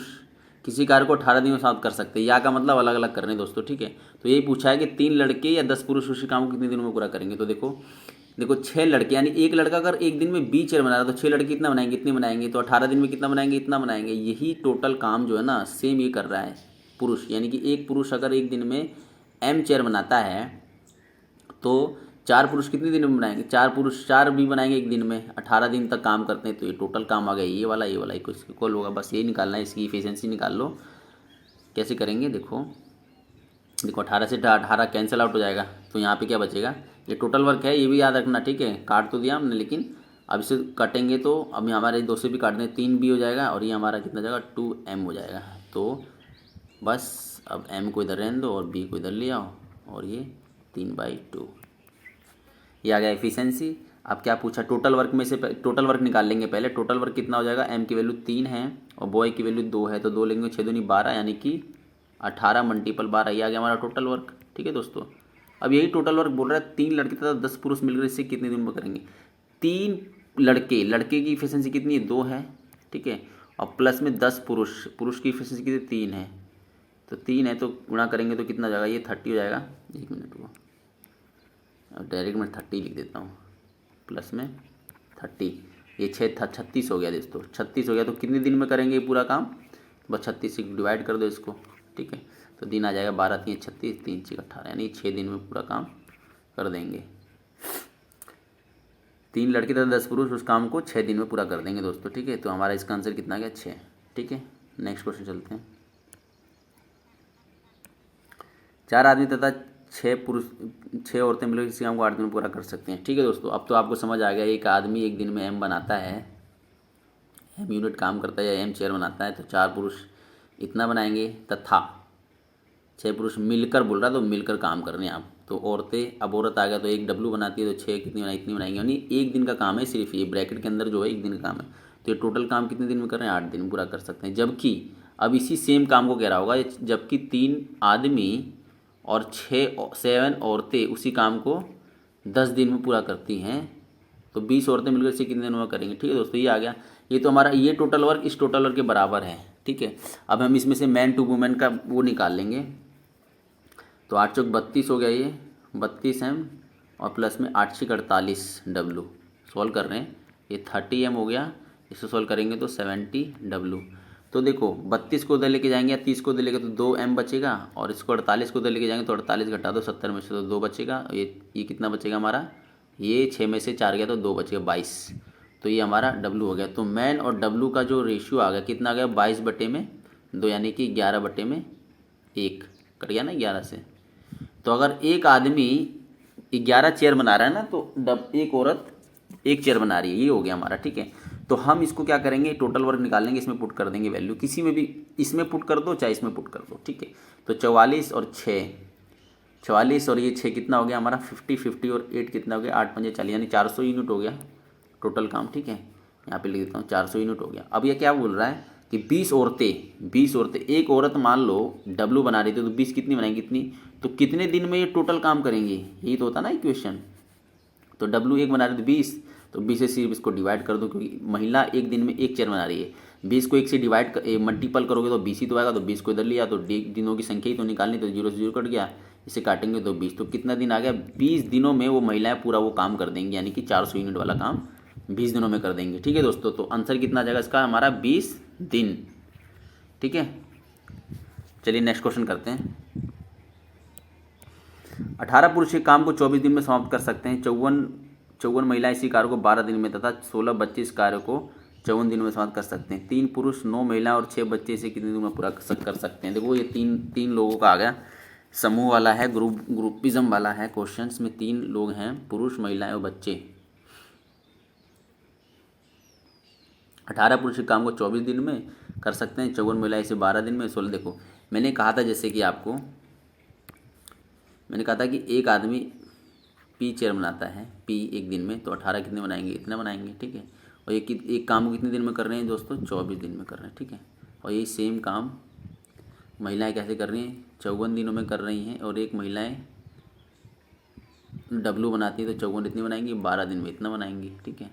किसी कार्य को 18 दिनों में समाप्त कर सकते हैं। या का मतलब अलग अलग करने दोस्तों, ठीक है। तो यही पूछा है कि 3 लड़के या 10 पुरुष उसी काम को कितने दिनों में पूरा करेंगे। तो देखो 6 लड़के, यानी एक लड़का अगर एक दिन में 20 चेयर बना रहा है तो 6 लड़के कितना बनाएंगे, इतने बनाएंगे। तो 18 दिन में कितना बनाएंगे, इतना बनाएंगे। यही टोटल काम जो है ना, सेम ये कर रहा है पुरुष। यानी कि एक पुरुष अगर एक दिन में m चेयर बनाता है तो 4 पुरुष कितने दिन में बनाएंगे, 4 पुरुष 4 भी बनाएंगे एक दिन में। 18 दिन तक काम करते हैं। तो ये टोटल काम आ गया ये वाला इक्वल होगा। बस ये निकालना है, इसकी इफिशियंसी निकाल लो। कैसे करेंगे, देखो 18 से 18 कैंसिल आउट हो जाएगा। तो यहाँ पे क्या बचेगा, ये टोटल वर्क है, ये भी याद रखना, ठीक है। काट तो दिया हमने, लेकिन अब इसे काटेंगे तो अब हमारे 2 से भी काट दें, 3 भी हो जाएगा। और ये हमारा कितना जाएगा, 2m हो जाएगा। तो बस अब m को इधर रहने दो और b को इधर ले आओ, और ये 3/2 ये आ गया एफिशिएंसी। अब क्या पूछा, टोटल वर्क में से टोटल वर्क निकाल लेंगे पहले। टोटल वर्क कितना हो जाएगा, m की वैल्यू 3 है और बॉय की वैल्यू 2 है, तो 2 लेंगे, 6 दूनी 12, यानी कि 18 मल्टीपल 12, ये आ गया हमारा टोटल वर्क। ठीक है दोस्तों, अब यही टोटल वर्क बोल रहा है 3 लड़के तथा 10 पुरुष मिलकर इससे कितने दिन में करेंगे। 3 लड़के की इफिशियंसी कितनी है, 2 है, ठीक है, और प्लस में 10 पुरुष की इफिशियंसी कितनी, 3 है। तो 3 है तो गुणा करेंगे तो कितना जाएगा, ये 30 हो जाएगा। 1 मिनट वो, अब डायरेक्ट मैं 30 लिख देता हूँ, प्लस में 30, ये 6 था 36 हो गया दोस्तों, 36 हो गया। तो कितने दिन में करेंगे ये पूरा काम, बस 36 से डिवाइड कर दो इसको, ठीक है। तो दिन आ जाएगा 12 3 36, 3 6 18, यानी 6 दिन में पूरा काम कर देंगे। 3 लड़के तथा 10 पुरुष उस काम को 6 दिन में पूरा कर देंगे दोस्तों, ठीक है। तो हमारा इसका आंसर कितना गया, 6, ठीक है। नेक्स्ट क्वेश्चन चलते हैं। 4 आदमी तथा 6 औरतें मिलकर किसी काम को 8 दिन में पूरा कर सकते हैं, ठीक है दोस्तों। अब तो आपको समझ आ गया, एक आदमी एक दिन में m बनाता है, m यूनिट काम करता है या m चेयर बनाता है, तो 4 पुरुष इतना बनाएंगे तथा 6 पुरुष मिलकर, बोल रहा तो मिलकर काम करने आप। तो औरतें, अब औरत आ गया तो एक डब्लू बनाती है, तो 6 कितनी बनाई, इतनी बनाएंगे। यानी एक दिन का काम है सिर्फ, ये ब्रैकेट के अंदर जो है एक दिन का काम है। तो ये टोटल काम कितने दिन में कर रहे हैं, 8 दिन में पूरा कर सकते हैं। जबकि अब इसी सेम काम को कह रहा होगा, जबकि 3 आदमी और 7 औरतें उसी काम को 10 दिन में पूरा करती हैं, तो 20 औरतें मिलकर इसे कितने दिनों में करेंगे, ठीक है दोस्तों। ये आ गया, ये तो हमारा ये टोटल वर्क इस टोटल वर्क के बराबर है, ठीक है। अब हम इसमें से मैन टू वुमेन का वो निकाल लेंगे। तो 8 चौक 32 हो गया, ये 32 m और प्लस में 8 6 48 w, सॉल्व कर रहे हैं, ये 30 m हो गया। इसको सॉल्व करेंगे तो 70 w। तो देखो 32 को उधर लेके जाएंगे या 30 को उधर लेके तो 2 m बचेगा, और इसको 48 को उधर लेके जाएंगे तो 48 घटा दो 70 में से तो 2 बचेगा। ये कितना बचेगा हमारा, ये 6 में से 4 गया तो 2 बचेगा, 22। तो ये हमारा w हो गया। तो मैन और w का जो रेशियो आ गया कितना आ गया, 22/2, यानी कि 11/1 कट गया ना 11 से। तो अगर एक आदमी 11 चेयर बना रहा है ना, तो एक औरत 1 चेयर बना रही है, ये हो गया हमारा, ठीक है। तो हम इसको क्या करेंगे, टोटल वर्क निकालेंगे, इसमें पुट कर देंगे वैल्यू, किसी में भी, इसमें पुट कर दो चाहे इसमें पुट कर दो, ठीक है। तो 44 और 6, 44 और ये 6 कितना हो गया हमारा, 50 और 8 कितना हो गया, 8 5 40, यानी 400 यूनिट हो गया टोटल काम, ठीक है। यहाँ पे लिख देता हूँ 400 यूनिट हो गया। अब ये क्या बोल रहा है कि 20 औरतें, एक औरत मान लो डब्लू बना रही थी, तो 20 कितनी बनाएंगी, कितनी, तो कितने दिन में ये टोटल काम करेंगे, यही तो होता ना इक्वेशन। तो डब्लू एक बना रही थी 20, तो 20 से सिर्फ इसको डिवाइड कर दो, क्योंकि महिला एक दिन में 1 चेयर बना रही है। 20 को 1 से मल्टीपल करोगे तो 20 ही तो आएगा, तो 20 को इधर लिया तो दिनों की संख्या ही तो निकालनी, तो 0 से 0 कट गया, इसे काटेंगे तो 20। तो कितना दिन आ गया, 20 दिनों में वो महिलाएं पूरा वो काम कर देंगी, यानी कि 400 यूनिट वाला काम 20 दिनों में कर देंगे, ठीक है दोस्तों। तो आंसर कितना आ जाएगा इसका हमारा, 20 दिन, ठीक है। चलिए नेक्स्ट क्वेश्चन करते हैं। 18 पुरुष एक काम को 24 दिन में समाप्त कर सकते हैं। 54 महिलाएं इसी कार्य को 12 दिन में तथा 16 बच्चे इस कार्य को 54 दिनों में समाप्त कर सकते हैं। 3 पुरुष 9 महिला और 6 बच्चे इसे कितने दिनों में पूरा कर सकते हैं। देखो ये तीन लोगों का आ गया, समूह वाला है, ग्रुपिज्म वाला है। क्वेश्चंस में 3 लोग हैं, पुरुष, महिलाएं और बच्चे। 18 पुरुष के काम को 24 दिन में कर सकते हैं, 54 महिलाएं इसे 12 दिन में, 16। देखो मैंने कहा था, जैसे कि आपको मैंने कहा था कि एक आदमी पी चेयर बनाता है, पी एक दिन में, तो 18 कितने बनाएंगे, इतना बनाएंगे, ठीक है। और ये एक काम को कितने दिन में कर रहे हैं दोस्तों, 24 दिन में कर रहे हैं, ठीक है। और यही सेम काम महिलाएं कैसे कर रही हैं, 54 दिनों में कर रही हैं। और एक महिलाएं डब्लू बनाती है तो 54 इतनी बनाएंगी, 12 दिन में इतना बनाएंगी, ठीक है।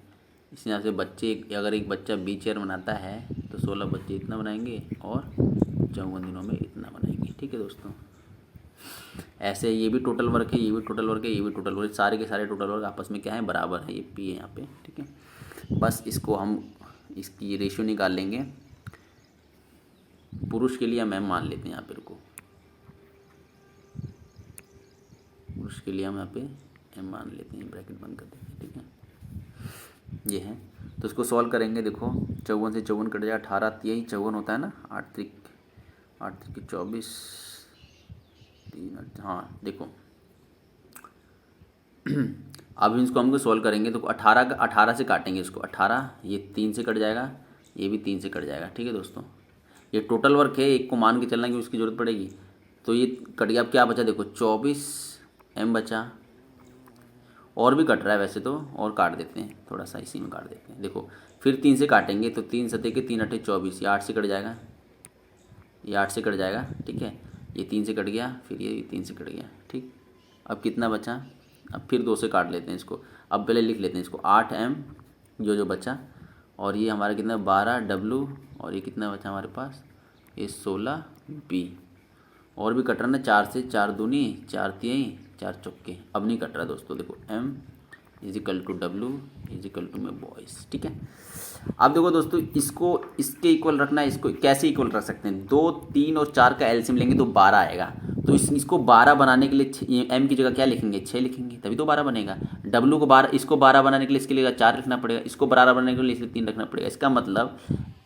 इस हिसाब से बच्चे, अगर एक बच्चा बी चेयर बनाता है तो 16 बच्चे इतना बनाएंगे और 54 दिनों में इतना बनाएंगे, ठीक है दोस्तों। ऐसे ये भी टोटल वर्क है, ये भी टोटल वर्क है, ये भी टोटल वर्क, सारे के सारे टोटल वर्क आपस में क्या है, बराबर है। ये पी है यहाँ पे, ठीक है। बस इसको हम इसकी रेशियो निकाल लेंगे। पुरुष के लिए हम एम मान लेते हैं यहाँ पे, को पुरुष के लिए हम यहाँ पे एम मान लेते हैं, ब्रैकेट बंद कर देते हैं, ठीक है। ये है, तो इसको सॉल्व करेंगे। देखो 54 से 54 कट जाएगा, 18 यही 54 होता है ना, 8 त्रिक 24, 3, हाँ देखो अब इसको हमको सॉल्व करेंगे। तो 18 से काटेंगे इसको, 18 ये 3 से कट जाएगा, ये भी 3 से कट जाएगा, ठीक है दोस्तों। ये टोटल वर्क है, एक को मान के चलना कि उसकी ज़रूरत पड़ेगी। तो ये कट गया, अब क्या बचा, देखो 24 एम बचा, और भी कट रहा है वैसे तो, और काट देते हैं थोड़ा सा, इसी में काट देते हैं। देखो फिर 3 से काटेंगे तो 3 सते के 3 8 24, ये 8 से कट जाएगा, ये 8 से कट जाएगा, ठीक है। ये 3 से कट गया, फिर ये 3 से कट गया, ठीक। अब कितना बचा, अब फिर 2 से काट लेते हैं इसको। अब पहले लिख लेते हैं इसको, 8 एम जो बचा, और ये हमारा कितना 12 डब्लू, और ये कितना बचा हमारे पास, ये 16 बी। और भी कट रहा ना, 4 से 4 दूनी 4 तिहाई 4 चौके। अब नहीं कट रहा दोस्तों, देखो M is equal to W is equal to में बॉयज़, ठीक है। अब देखो दोस्तों, इसको इसके इक्वल रखना है। इसको कैसे इक्वल रख सकते हैं, 2, 3 और 4 का एलसीएम लेंगे तो 12 आएगा। तो इसको 12 बनाने के लिए एम की जगह क्या लिखेंगे, 6 लिखेंगे, तभी तो 12 बनेगा। डब्लू को 12, इसको 12 बनाने के लिए इसके लिए 4 लिखना पड़ेगा, इसको 12 बनाने के लिए इसलिए 3 रखना पड़ेगा। इसका मतलब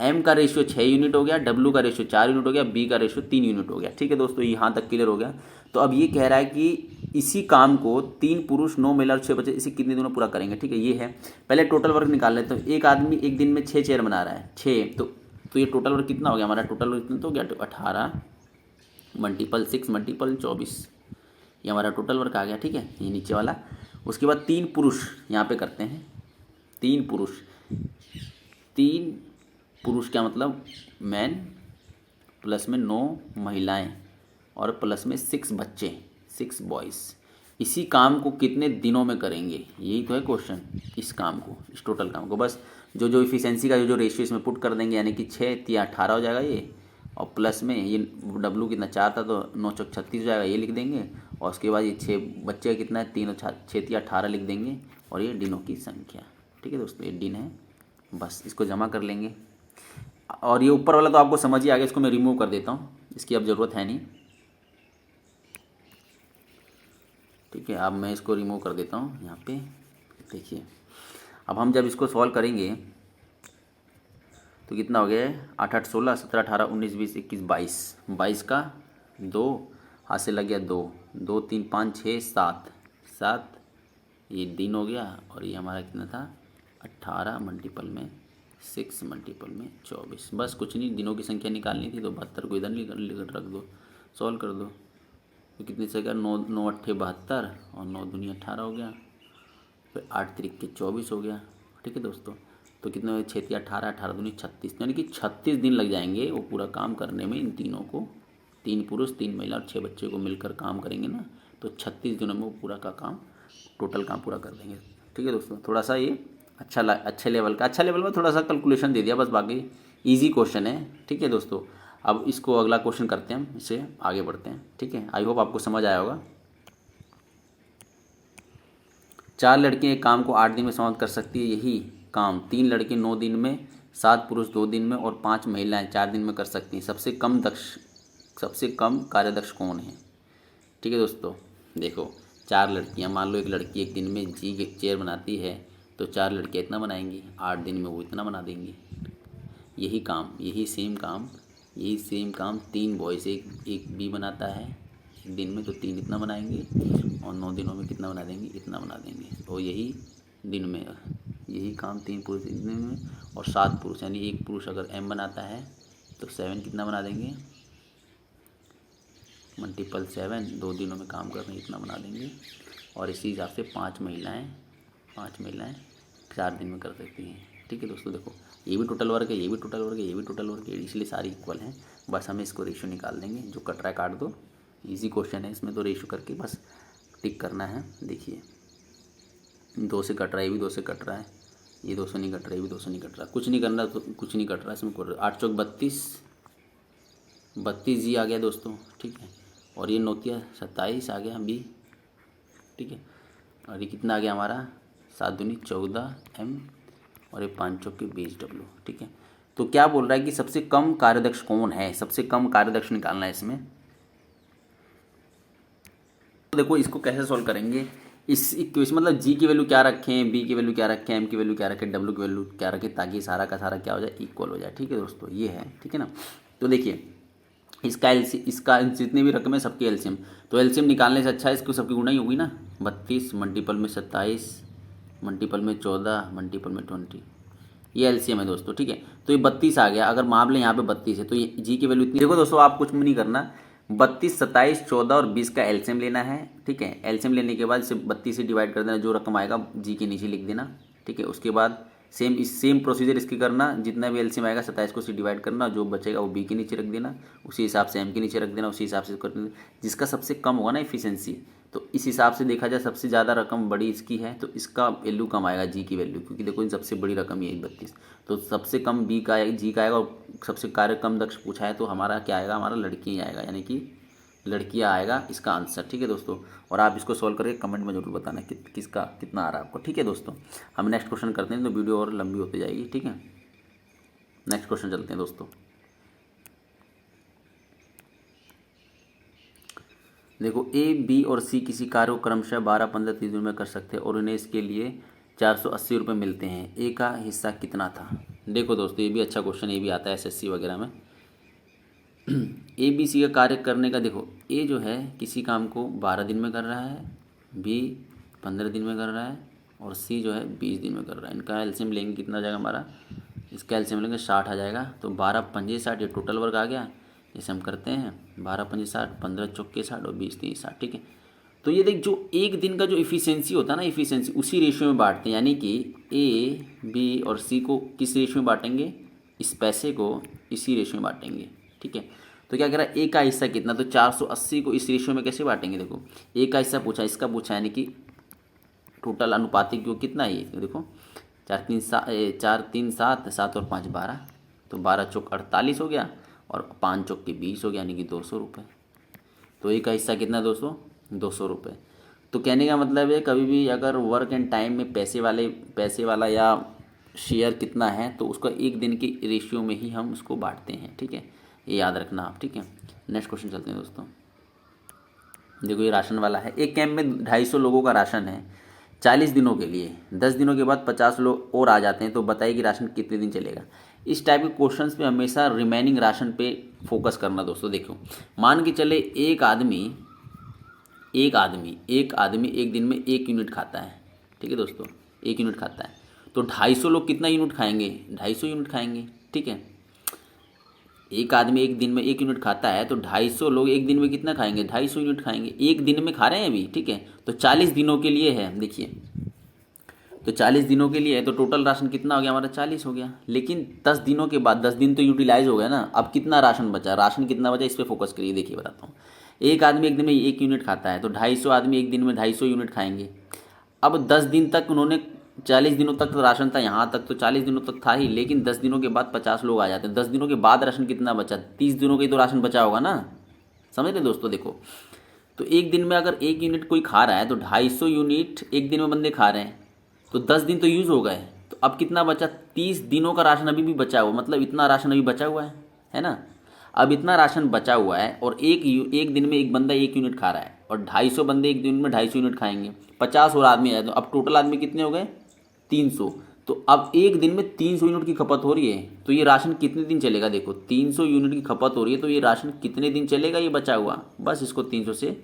एम का रेशियो 6 यूनिट हो गया, डब्लू का रेशियो 4 यूनिट हो गया, बी का रेशियो 3 यूनिट हो गया, ठीक है दोस्तों। यहाँ तक क्लियर हो गया। तो अब ये कह रहा है कि इसी काम को 3 पुरुष 9 महिला और 6 बच्चे इसे कितने दिनों पूरा करेंगे, ठीक है। ये है, पहले टोटल वर्क निकाल लेते हैं। तो एक आदमी एक दिन में 6 चेयर बना रहा है, 6, तो ये टोटल वर्क कितना हो गया हमारा, टोटल वर्क कितना तो हो गया, 18 मल्टीपल 6 मल्टीपल 24, ये हमारा टोटल वर्क आ गया, ठीक है, ये नीचे वाला। उसके बाद 3 पुरुष यहाँ पे करते हैं, 3 पुरुष क्या मतलब, मैन, प्लस में 9 महिलाएं और प्लस में 6 बच्चे, 6 बॉयज़। इसी काम को कितने दिनों में करेंगे, यही तो है क्वेश्चन। इस काम को, इस टोटल काम को, बस जो इफिशिएंसी का जो रेशियो इसमें पुट कर देंगे, यानी कि 6 तिया 18 हो जाएगा ये, और प्लस में ये डब्लू कितना 4 था तो 9 चौक 36 हो जाएगा, ये लिख देंगे। और उसके बाद ये 6 बच्चे कितना है, 3 और 6 तिया 18 लिख देंगे, और ये दिनों की संख्या, ठीक है दोस्तों, ये दिन है। बस इसको जमा कर लेंगे। और ये ऊपर वाला तो आपको समझ ही आ गया, इसको मैं रिमूव कर देता हूँ, इसकी अब ज़रूरत है नहीं, ठीक है। अब मैं इसको रिमूव कर देता हूँ यहाँ पे। देखिए अब हम जब इसको सॉल्व करेंगे तो कितना हो गया है, 8 8 16 17 18 19 20 21 22, 22 का 2 हाथ से लग गया, 2 2 3 5 6 7 7, ये दिन हो गया। और ये हमारा कितना था, 18 मल्टीपल में 6 मल्टीपल में 24। बस कुछ नहीं, दिनों की संख्या निकालनी थी, तो 72 को इधर रख दो, सॉल्व कर दो। तो कितने से गया, 9 9 8 72 और 9 दूनी 18 हो गया, फिर 8 त्रिक के 24 हो गया, ठीक है दोस्तों। तो कितने हुए, 6 18 18 दूनी 36, यानी कि 36 दिन लग जाएंगे वो पूरा काम करने में। इन तीनों को, 3 पुरुष 3 महिला और 6 बच्चे को मिलकर काम करेंगे ना, तो 36 दिनों में वो पूरा का काम, टोटल काम पूरा कर देंगे, ठीक है दोस्तों। थोड़ा सा ये अच्छे लेवल में थोड़ा सा कैलकुलेशन दे दिया बस, बाकी ईजी क्वेश्चन है, ठीक है दोस्तों। अब इसको अगला क्वेश्चन करते हैं हम, इससे आगे बढ़ते हैं, ठीक है। आई होप आपको समझ आया होगा। 4 लड़कियां एक काम को 8 दिन में समाप्त कर सकती है, यही काम 3 लड़के 9 दिन में, 7 पुरुष 2 दिन में और 5 महिलाएं 4 दिन में कर सकती हैं। सबसे कम कार्यदक्ष कौन है, ठीक है दोस्तों। देखो 4 लड़कियां, मान लो एक लड़की एक दिन में जी के चेयर बनाती है, तो 4 लड़कियां इतना बनाएंगी, 8 दिन में वो इतना बना देंगी। यही सेम काम 3 बॉयज़ एक बी बनाता है एक दिन में, तो 3 इतना बनाएंगे, और 9 दिनों में कितना बना देंगे, इतना बना देंगे। और यही काम 3 पुरुष एक दिन में और 7 पुरुष, यानी एक पुरुष अगर एम बनाता है तो 7 कितना बना देंगे, मल्टीपल 7, 2 दिनों में काम कर रहे हैं इतना बना देंगे। और इसी हिसाब से 5 महिलाएं 4 दिन में कर सकती हैं। ठीक है दोस्तों, देखो ये भी टोटल वर्क है, ये भी टोटल वर्क है, ये भी टोटल वर्क है, इसलिए सारी इक्वल हैं। बस हमें इसको रेशियो निकाल देंगे, जो कट रहा है काट दो, इजी क्वेश्चन है, इसमें तो रेशियो करके बस टिक करना है। देखिए 2 से कट रहा है, ये भी 2 से कट रहा है, ये 2 से नहीं कट रहा है, ये भी 2 से नहीं कट रहा, कुछ नहीं करना, तो कुछ नहीं कट रहा इसमें। 8 चौक 32 जी आ गया दोस्तों। ठीक है, और ये 9 27 आ गया बी। ठीक है, और ये कितना आ गया हमारा 7 दूनी 14 एम, और ये 5 चौक के 20 डब्ल्यू। ठीक है, तो क्या बोल रहा है कि सबसे कम कार्यदक्ष कौन है, सबसे कम कार्यदक्ष निकालना है इसमें। तो देखो इसको कैसे सॉल्व करेंगे, इस इक्वेशन मतलब जी की वैल्यू क्या रखें, बी की वैल्यू क्या रखें, एम की वैल्यू क्या रखें, डब्ल्यू की वैल्यू क्या रखें, ताकि सारा का सारा क्या हो जाए, इक्वल हो जाए। ठीक है दोस्तों, ये है। ठीक है ना, तो देखिए इसका जितनी भी रकम है सबकी एलसीएम, तो एलसीएम निकालने से अच्छा है इसको सबकी गुणा ही होगी ना। 32 मल्टीपल में 27 मल्टीपल में 14 मल्टीपल में 20, ये एलसीएम है दोस्तों। ठीक है, तो ये 32 आ गया। अगर मान लें यहाँ पे 32 है, तो ये जी की वैल्यू इतनी। देखो दोस्तों, आप कुछ नहीं करना, 32 27 14 और 20 का एलसीएम लेना है। ठीक है, एलसीएम लेने के बाद इसे 32 से डिवाइड कर देना, जो रकम आएगा जी के नीचे लिख देना। ठीक है, उसके बाद सेम प्रोसीजर इसकी करना, जितना भी एलसीएम आएगा 27 को से डिवाइड करना, जो बचेगा वो बी के नीचे रख देना, उसी हिसाब से एम के नीचे रख देना, उसी हिसाब से कर देना। जिसका सबसे कम होगा ना इफिशिएंसी, तो इस हिसाब से देखा जाए सबसे ज़्यादा रकम बड़ी इसकी है, तो इसका वैल्यू कम आएगा जी की वैल्यू, क्योंकि देखो इन सबसे बड़ी रकम ये 32, तो सबसे कम बी का जी का आएगा, और सबसे कार्य कम दक्ष पूछा है तो हमारा क्या आएगा, हमारा लड़की आएगा, यानी कि लड़कियां आएगा इसका आंसर। ठीक है दोस्तों, और आप इसको सॉल्व करके कमेंट में जरूर बताना किसका कितना आ रहा है आपको। ठीक है दोस्तों, हम नेक्स्ट क्वेश्चन करते हैं, तो वीडियो और लंबी होती जाएगी। ठीक है, नेक्स्ट क्वेश्चन चलते हैं दोस्तों। देखो ए बी और सी किसी कार्य को क्रमशः 12 15 30 दिन में कर सकते हैं, और उन्हें इसके लिए 480 रुपये मिलते हैं। ए का हिस्सा कितना था। देखो दोस्तों, ये भी अच्छा क्वेश्चन, ये भी आता है एसएससी वगैरह में। ए बी सी का कार्य करने का, देखो ए जो है किसी काम को 12 दिन में कर रहा है, बी 15 दिन में कर रहा है, और सी जो है 20 दिन में कर रहा है। इनका एलसीएम लेंगे, कितना आ जाएगा हमारा, इसका एलसीएम लेंगे 60 आ जाएगा। तो 12 पंजे 60, ये टोटल वर्क आ गया। जैसे हम करते हैं 12 पंजे 60, 15 चौके 60 और 20 3 60। ठीक है, तो ये देख, जो एक दिन का जो इफ़िशियंसी होता है ना, इफ़िशियंसी उसी रेशियो में बांटते हैं, यानी कि ए बी और सी को किस रेशियो में बांटेंगे, इस पैसे को इसी रेशियो में बांटेंगे। ठीक है, तो क्या कह रहा है, ए का हिस्सा कितना, तो 480 को इस रेशियो में कैसे बांटेंगे। देखो ए का हिस्सा पूछा, इसका पूछा, यानी कि टोटल अनुपातिक जो कितना है ये, देखो 4 3 7 7 और 5 12, तो 12 चौक 48 हो गया, और 5 चौक के 20 हो गया, यानी कि 200 रुपये। तो ए का हिस्सा कितना दोस्तों, 200 रुपये। तो कहने का मतलब है, कभी भी अगर वर्क एंड टाइम में पैसे वाला या शेयर कितना है, तो उसका एक दिन के रेशियो में ही हम उसको बांटते हैं। ठीक है, ये याद रखना आप। ठीक है, नेक्स्ट क्वेश्चन चलते हैं दोस्तों। देखो ये राशन वाला है, एक कैंप में 250 लोगों का राशन है 40 दिनों के लिए, 10 दिनों के बाद 50 लोग और आ जाते हैं, तो बताइए कि राशन कितने दिन चलेगा। इस टाइप के क्वेश्चंस पे हमेशा रिमेनिंग राशन पे फोकस करना दोस्तों। देखो मान के चले एक आदमी एक दिन में 1 यूनिट खाता है। ठीक है दोस्तों, 1 यूनिट खाता है, तो 250 लोग कितना यूनिट खाएंगे, 250 यूनिट खाएंगे। ठीक है, एक आदमी एक दिन में 1 यूनिट खाता है, तो 250 लोग एक दिन में कितना खाएंगे, 250 यूनिट खाएंगे, एक दिन में खा रहे हैं अभी। ठीक है, तो 40 दिनों के लिए है। देखिए, तो 40 दिनों के लिए है, तो टोटल राशन कितना हो गया हमारा, 40 हो गया। लेकिन 10 दिनों के बाद, 10 दिन तो यूटिलाइज हो गया ना, अब कितना राशन बचा, राशन कितना बचा, इस पर फोकस करिए। देखिए बताता हूँ, एक आदमी एक दिन में 1 यूनिट खाता है, तो 250 आदमी एक दिन में 250 यूनिट खाएंगे। अब 10 दिन तक उन्होंने, 40 दिनों तक तो राशन था, यहाँ तक तो 40 दिनों तक था ही, लेकिन 10 दिनों के बाद 50 लोग आ जाते हैं। 10 दिनों के बाद राशन कितना बचा, 30 दिनों का ही तो राशन बचा होगा ना, समझ रहे दोस्तों। देखो, तो एक दिन में अगर 1 यूनिट कोई खा रहा है, तो 250 यूनिट एक दिन में बंदे खा रहे हैं, तो 10 दिन तो यूज़ हो गए, तो अब कितना बचा, 30 दिनों का राशन अभी भी बचा हुआ, मतलब इतना राशन अभी बचा हुआ है ना। अब इतना राशन बचा हुआ है, और एक दिन में एक बंदा 1 यूनिट खा रहा है, और 250 बंदे एक दिन में 250 यूनिट खाएंगे, 50 और आदमी आए, तो अब टोटल आदमी कितने हो गए? 300। तो अब एक दिन में 300 यूनिट की खपत हो रही है, तो ये राशन कितने दिन चलेगा? देखो 300 यूनिट की खपत हो रही है, तो ये राशन कितने दिन चलेगा ये बचा हुआ? बस इसको 300 से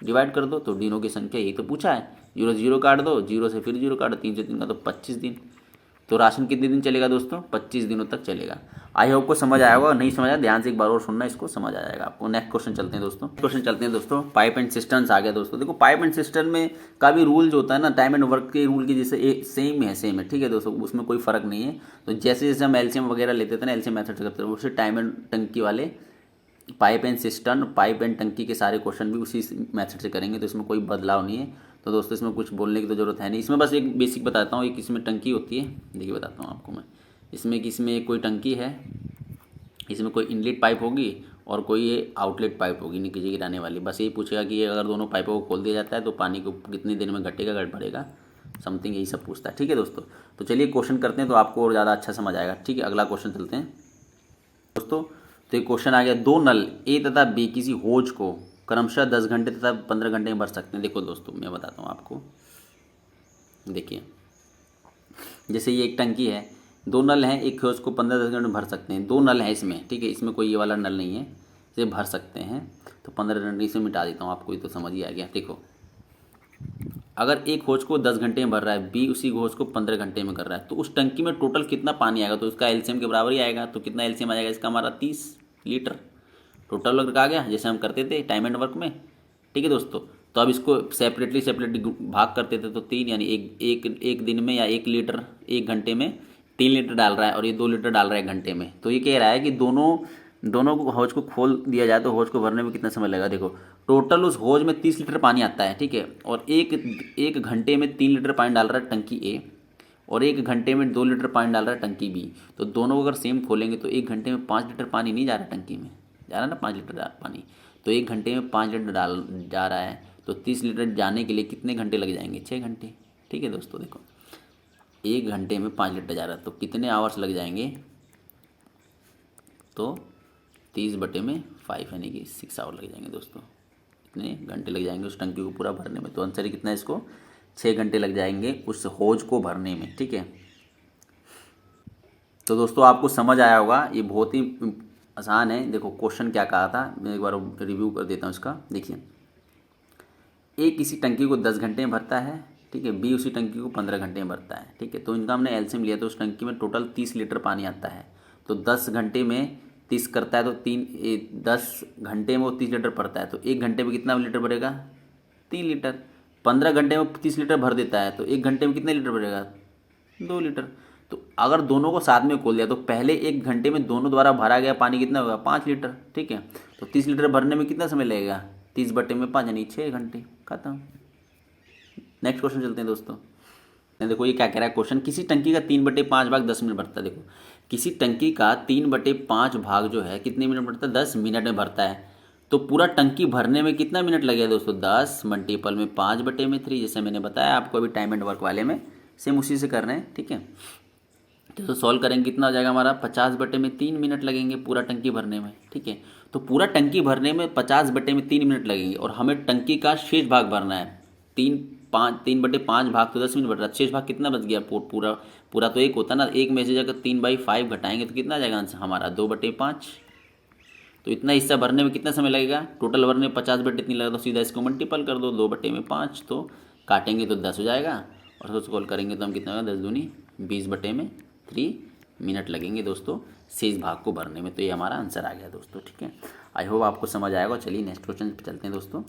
डिवाइड कर दो, तो दिनों की संख्या यही तो पूछा है। 0 0 काट दो, 0 से फिर 0 काटो, 3 से 3 का तो 25 दिन। तो राशन कितने दिन चलेगा दोस्तों? 25 दिनों तक चलेगा। आई होप को समझ आया होगा, नहीं समझ आया ध्यान से एक बार और सुनना, इसको समझ आ जाएगा आपको। नेक्स्ट क्वेश्चन चलते हैं दोस्तों। पाइप एंड सिस्टम्स आ गया दोस्तों। देखो पाइप एंड सिस्टम में का भी रूल जो होता है ना, टाइम एंड वर्क के रूल की जैसे सेम है, ठीक है दोस्तों, उसमें कोई फर्क नहीं है। तो जैसे जैसे हम एलसीएम वगैरह लेते थे ना, एलसीएम मेथड से करते थे, उससे टाइम एंड टंकी वाले पाइप एंड टंकी के सारे क्वेश्चन भी उसी मेथड से करेंगे, तो इसमें कोई बदलाव नहीं है। तो दोस्तों इसमें कुछ बोलने की तो ज़रूरत है नहीं, इसमें बस एक बेसिक बताता हूँ। एक इसमें टंकी होती है, देखिए बताता हूँ आपको मैं। इसमें कोई टंकी है, इसमें कोई इनलेट पाइप होगी और कोई ये आउटलेट पाइप होगी नीचे गिराने वाली। बस यही पूछेगा कि ये अगर दोनों पाइपों को खोल दिया जाता है तो पानी को कितनी देर में घटेगा घट बढ़ेगा, समथिंग यही सब पूछता है। ठीक है दोस्तों, तो चलिए क्वेश्चन करते हैं, तो आपको और ज़्यादा अच्छा समझ आएगा। ठीक है, अगला क्वेश्चन चलते हैं दोस्तों। तो एक क्वेश्चन आ गया, 2 नल ए तथा बी किसी होज को क्रमशः 10 घंटे तथा 15 घंटे में भर सकते हैं। देखो दोस्तों मैं बताता हूँ आपको, देखिए जैसे ये एक टंकी है, 2 नल हैं, एक होज को 15-10 घंटे में भर सकते हैं। 2 नल हैं इसमें, ठीक है, इसमें कोई ये वाला नल नहीं है, इसे भर सकते हैं। तो 15 घंटे इसे मिटा देता हूँ, आपको ये तो समझ ही आ गया। देखो अगर एक होज को 10 घंटे में भर रहा है, बी उसी होज को 15 घंटे में कर रहा है, तो उस टंकी में टोटल कितना पानी आएगा? तो उसका एलसीएम के बराबर ही आएगा। तो कितना एलसीएम आ जाएगा इसका? हमारा 30 लीटर टोटल वर्क आ गया, जैसे हम करते थे टाइम एंड वर्क में। ठीक है दोस्तों, तो अब इसको सेपरेटली भाग करते थे, तो 3 यानी एक दिन में या 1 लीटर 1 घंटे में 3 लीटर डाल रहा है, और ये 2 लीटर डाल रहा है घंटे में। तो ये कह रहा है कि दोनों को हौज को खोल दिया जाए तो हौज को भरने में कितना समय लगेगा? देखो टोटल उस हौज में 30 लीटर पानी आता है, ठीक है, और एक घंटे में 3 लीटर पानी डाल रहा है टंकी ए, और 1 घंटे में 2 लीटर पानी डाल रहा है टंकी बी। तो दोनों को अगर सेम खोलेंगे तो 1 घंटे में 5 लीटर पानी नहीं जा रहा टंकी में, जा रहा है ना 5 लीटर पानी, तो 1 घंटे में 5 लीटर डाल जा रहा है। तो 30 लीटर जाने के लिए कितने घंटे लग जाएंगे? 6 घंटे। ठीक है दोस्तों, देखो 1 घंटे में 5 लीटर जा रहा है, तो कितने आवर्स लग जाएंगे? तो 30/5 यानी कि 6 आवर लग जाएंगे दोस्तों। इतने घंटे लग जाएंगे उस टंकी को पूरा भरने में। तो आंसर कितना है इसको? 6 घंटे लग जाएंगे उस होज को भरने में। ठीक है, तो दोस्तों आपको समझ आया होगा, ये बहुत ही आसान है। देखो क्वेश्चन क्या कहा था, मैं एक बार रिव्यू कर देता हूँ इसका। देखिए ए किसी टंकी को 10 घंटे में भरता है, ठीक है, बी उसी टंकी को 15 घंटे में भरता है। ठीक है, तो इनका हमने एलसीएम लिया, तो उस टंकी में टोटल 30 लीटर पानी आता है। तो 10 घंटे में 30 करता है, तो 10 घंटे में वो 30 लीटर भरता है, तो 1 घंटे में कितना लीटर भरेगा? 3 लीटर। 15 घंटे में 30 लीटर भर देता है, तो 1 घंटे में कितने लीटर भरेगा? 2 लीटर। तो अगर दोनों को साथ में खोल दिया तो पहले 1 घंटे में दोनों द्वारा भरा गया पानी कितना होगा? 5 लीटर। ठीक है, तो 30 लीटर भरने में कितना समय लगेगा? 30/5 यानी 6 घंटे, खत्म। नेक्स्ट क्वेश्चन चलते हैं दोस्तों। देखो ये क्या कह रहा है क्वेश्चन, किसी टंकी का 3/5 भाग 10 मिनट भरता है। देखो किसी टंकी का 3/5 भाग जो है कितने मिनट भरता है? 10 मिनट में भरता है। तो पूरा टंकी भरने में कितना मिनट लगेगा दोस्तों? 10 मल्टीपल में 5/3, जैसे मैंने बताया आपको अभी टाइम एंड वर्क वाले में, सेम उसी से कर रहे हैं। ठीक है, तो सॉल्व करेंगे कितना हो जाएगा हमारा? 50/3 मिनट लगेंगे पूरा टंकी भरने में। ठीक है, तो पूरा टंकी भरने में 50/3 मिनट लगेंगे, और हमें टंकी का शेष भाग भरना है। 3/5 भाग तो 10 मिनट भर रहा है, शेष भाग कितना बच गया? पूरा तो 1 होता ना, 1 में से अगर 3/5 घटाएंगे तो कितना आ जाएगा आंसर हमारा? 2/5। तो इतना हिस्सा भरने में कितना समय लगेगा? टोटल भरने में 50/3 लगा, तो सीधा इसको मल्टीपल कर दो 2/5, तो काटेंगे तो 10 हो जाएगा, और उसको कॉल करेंगे तो हम कितना होगा? 10 दूनी 20/3 मिनट लगेंगे दोस्तों शेष भाग को भरने में। तो ये हमारा आंसर आ गया दोस्तों। ठीक है, आई होप आपको समझ आएगा। चलिए नेक्स्ट क्वेश्चन पे चलते हैं दोस्तों।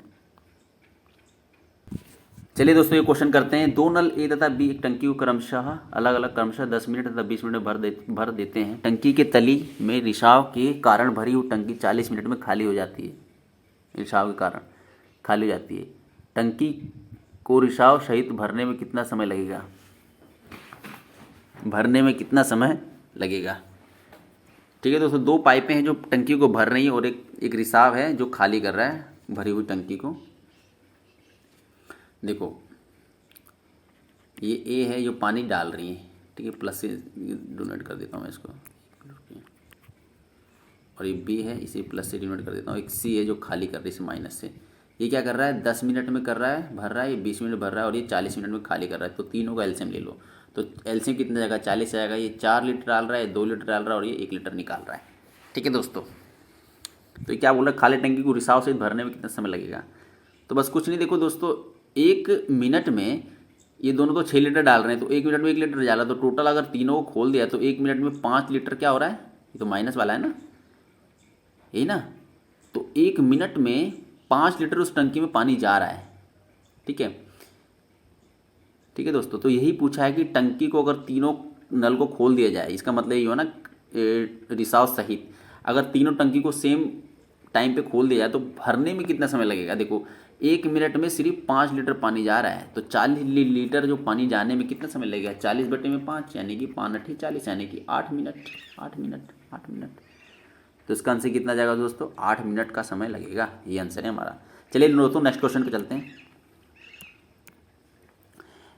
चलिए दोस्तों ये क्वेश्चन करते हैं, 2 नल ए तथा बी एक टंकी को क्रमशः 10 मिनट तथा 20 मिनट में भर देते हैं। टंकी के तली में रिसाव के कारण भरी हुई टंकी 40 मिनट में खाली हो जाती है। रिसाव के कारण खाली हो जाती है। टंकी को रिसाव सहित भरने में कितना समय लगेगा? भरने में कितना समय लगेगा? ठीक है दोस्तों, 2 पाइपें हैं जो टंकी को भर रही हैं, और एक रिसाव है जो खाली कर रहा है भरी हुई टंकी को। देखो ये ए है जो पानी डाल रही है, ठीक है, प्लस से डोनेट कर देता हूँ मैं इसको, और ये बी है इसे प्लस से डोनेट कर देता हूँ। एक सी है जो खाली कर रही है इसे माइनस से। ये क्या कर रहा है, 10 मिनट में कर रहा है, भर रहा है, ये 20 मिनट भर रहा है और ये 40 मिनट में खाली कर रहा है। तो तीनों का एलसीएम ले लो। तो एलसीएम कितना जाएगा, 40 आएगा। ये 4 लीटर डाल रहा है, 2 लीटर डाल रहा है और ये 1 लीटर निकाल रहा है। ठीक है दोस्तों, तो क्या बोल रहा है, खाली टंकी को रिसाव से भरने में कितना समय लगेगा। तो बस कुछ नहीं, देखो दोस्तों, 1 मिनट में ये दोनों तो 6 लीटर डाल रहे हैं, तो 1 मिनट में 1 लीटर डाला, तो टोटल अगर तीनों को खोल दिया तो 1 मिनट में 5 लीटर क्या हो रहा है, ये तो माइनस वाला है ना, यही ना। तो 1 मिनट में 5 लीटर उस टंकी में पानी जा रहा है। ठीक है, ठीक है दोस्तों, तो यही पूछा है कि टंकी को अगर तीनों नल को खोल दिया जाए, इसका मतलब ये हो ना रिसाव सहित, अगर तीनों टंकी को सेम टाइम पे खोल दिया जाए तो भरने में कितना समय लगेगा। देखो 1 मिनट में सिर्फ 5 लीटर पानी जा रहा है, तो 40 लीटर जो पानी जाने में कितना समय लगेगा, 40/5 यानी कि 5 × 40 यानी कि 8 मिनट, 8 मिनट, 8 मिनट। तो इसका आंसर कितना जाएगा दोस्तों, 8 मिनट का समय लगेगा। ये आंसर है हमारा। चलिए दोस्तों नेक्स्ट क्वेश्चन पे चलते हैं।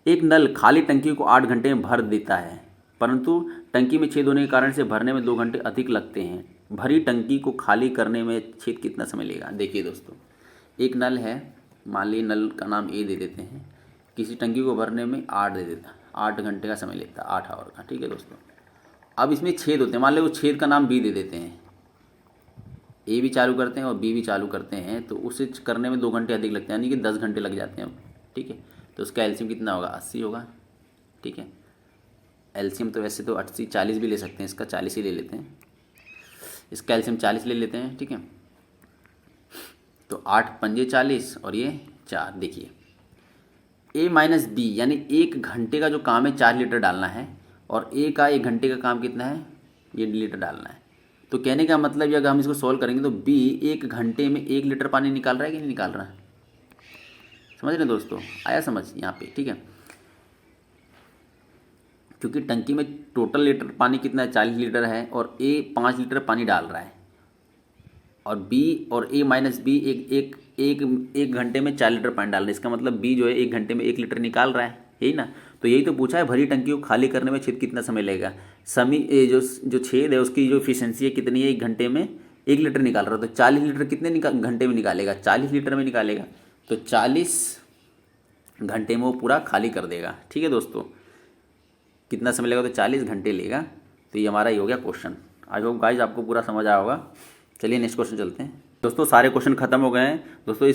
एक नल खाली टंकी को 8 घंटे में भर देता है, परंतु टंकी में छेद होने के कारण से भरने में 2 घंटे अधिक लगते हैं। भरी टंकी को खाली करने में छेद कितना समय लेगा। देखिए दोस्तों, एक नल है, मान लीजिए नल का नाम ए दे देते हैं, किसी टंकी को भरने में 8 दे देता, 8 घंटे का समय लेता है, 8 आवर का। ठीक है दोस्तों, अब इसमें छेद होते हैं, मान लो वो छेद का नाम बी दे देते हैं, ए भी चालू करते हैं और बी भी चालू करते हैं, तो उसे करने में 2 घंटे अधिक लगते हैं, यानी कि 10 घंटे लग जाते हैं। ठीक है, तो उसका एलसीएम कितना होगा, 80 होगा। ठीक है, एलसीएम तो वैसे तो 80 40 भी ले सकते हैं, इसका 40 ही ले लेते हैं, इसका एलसीएम 40 ले लेते हैं। ठीक है, तो 8 पंजे 40 और ये 4। देखिए ए माइनस बी यानी 1 घंटे का जो काम है 4 लीटर डालना है, और ए का 1 घंटे का काम कितना है, ये लीटर डालना है। तो कहने का मतलब ये, अगर हम इसको सॉल्व करेंगे तो बी 1 घंटे में 1 लीटर पानी निकाल रहा है कि नहीं निकाल रहा है। समझ रहे हैं दोस्तों, आया समझ यहाँ पे। ठीक है, क्योंकि टंकी में टोटल लीटर पानी कितना है, 40 लीटर है, और ए 5 लीटर पानी डाल रहा है, और बी और ए माइनस बी एक घंटे में 4 लीटर पानी डाल रहा है। इसका मतलब बी जो है 1 घंटे में 1 लीटर निकाल रहा है, यही ना। तो यही तो पूछा है, भरी टंकी को खाली करने में छेद कितना समय लगेगा। जो छेद है उसकी जो एफिशिएंसी है कितनी है, 1 घंटे में 1 लीटर निकाल रहा है, तो 40 लीटर कितने घंटे में निकालेगा, 40 लीटर में निकालेगा, तो 40 घंटे में वो पूरा खाली कर देगा। ठीक है दोस्तों, कितना समय लगेगा, तो 40 घंटे लेगा। तो ये हमारा ही हो गया क्वेश्चन। आई होप गाइज आपको पूरा समझ आया होगा। चलिए नेक्स्ट क्वेश्चन चलते हैं। दोस्तों सारे क्वेश्चन खत्म हो गए हैं। दोस्तों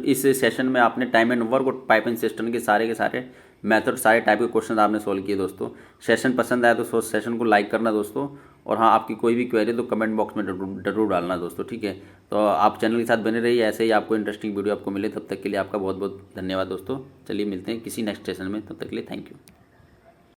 इस सेशन में आपने टाइम एंड वर्क और पाइप एंड सिस्टम के सारे मेथड, सारे टाइप के क्वेश्चन आपने सॉल्व किए। दोस्तों सेशन पसंद आया तो सेशन को लाइक करना दोस्तों, और हाँ आपकी कोई भी क्वेरी तो कमेंट बॉक्स में जरूर डालना दोस्तों। ठीक है, तो आप चैनल के साथ बने रहिए, ऐसे ही आपको इंटरेस्टिंग वीडियो आपको मिले। तब तक के लिए आपका बहुत बहुत धन्यवाद दोस्तों। चलिए मिलते हैं किसी नेक्स्ट सेशन में, तब तक के लिए थैंक यू।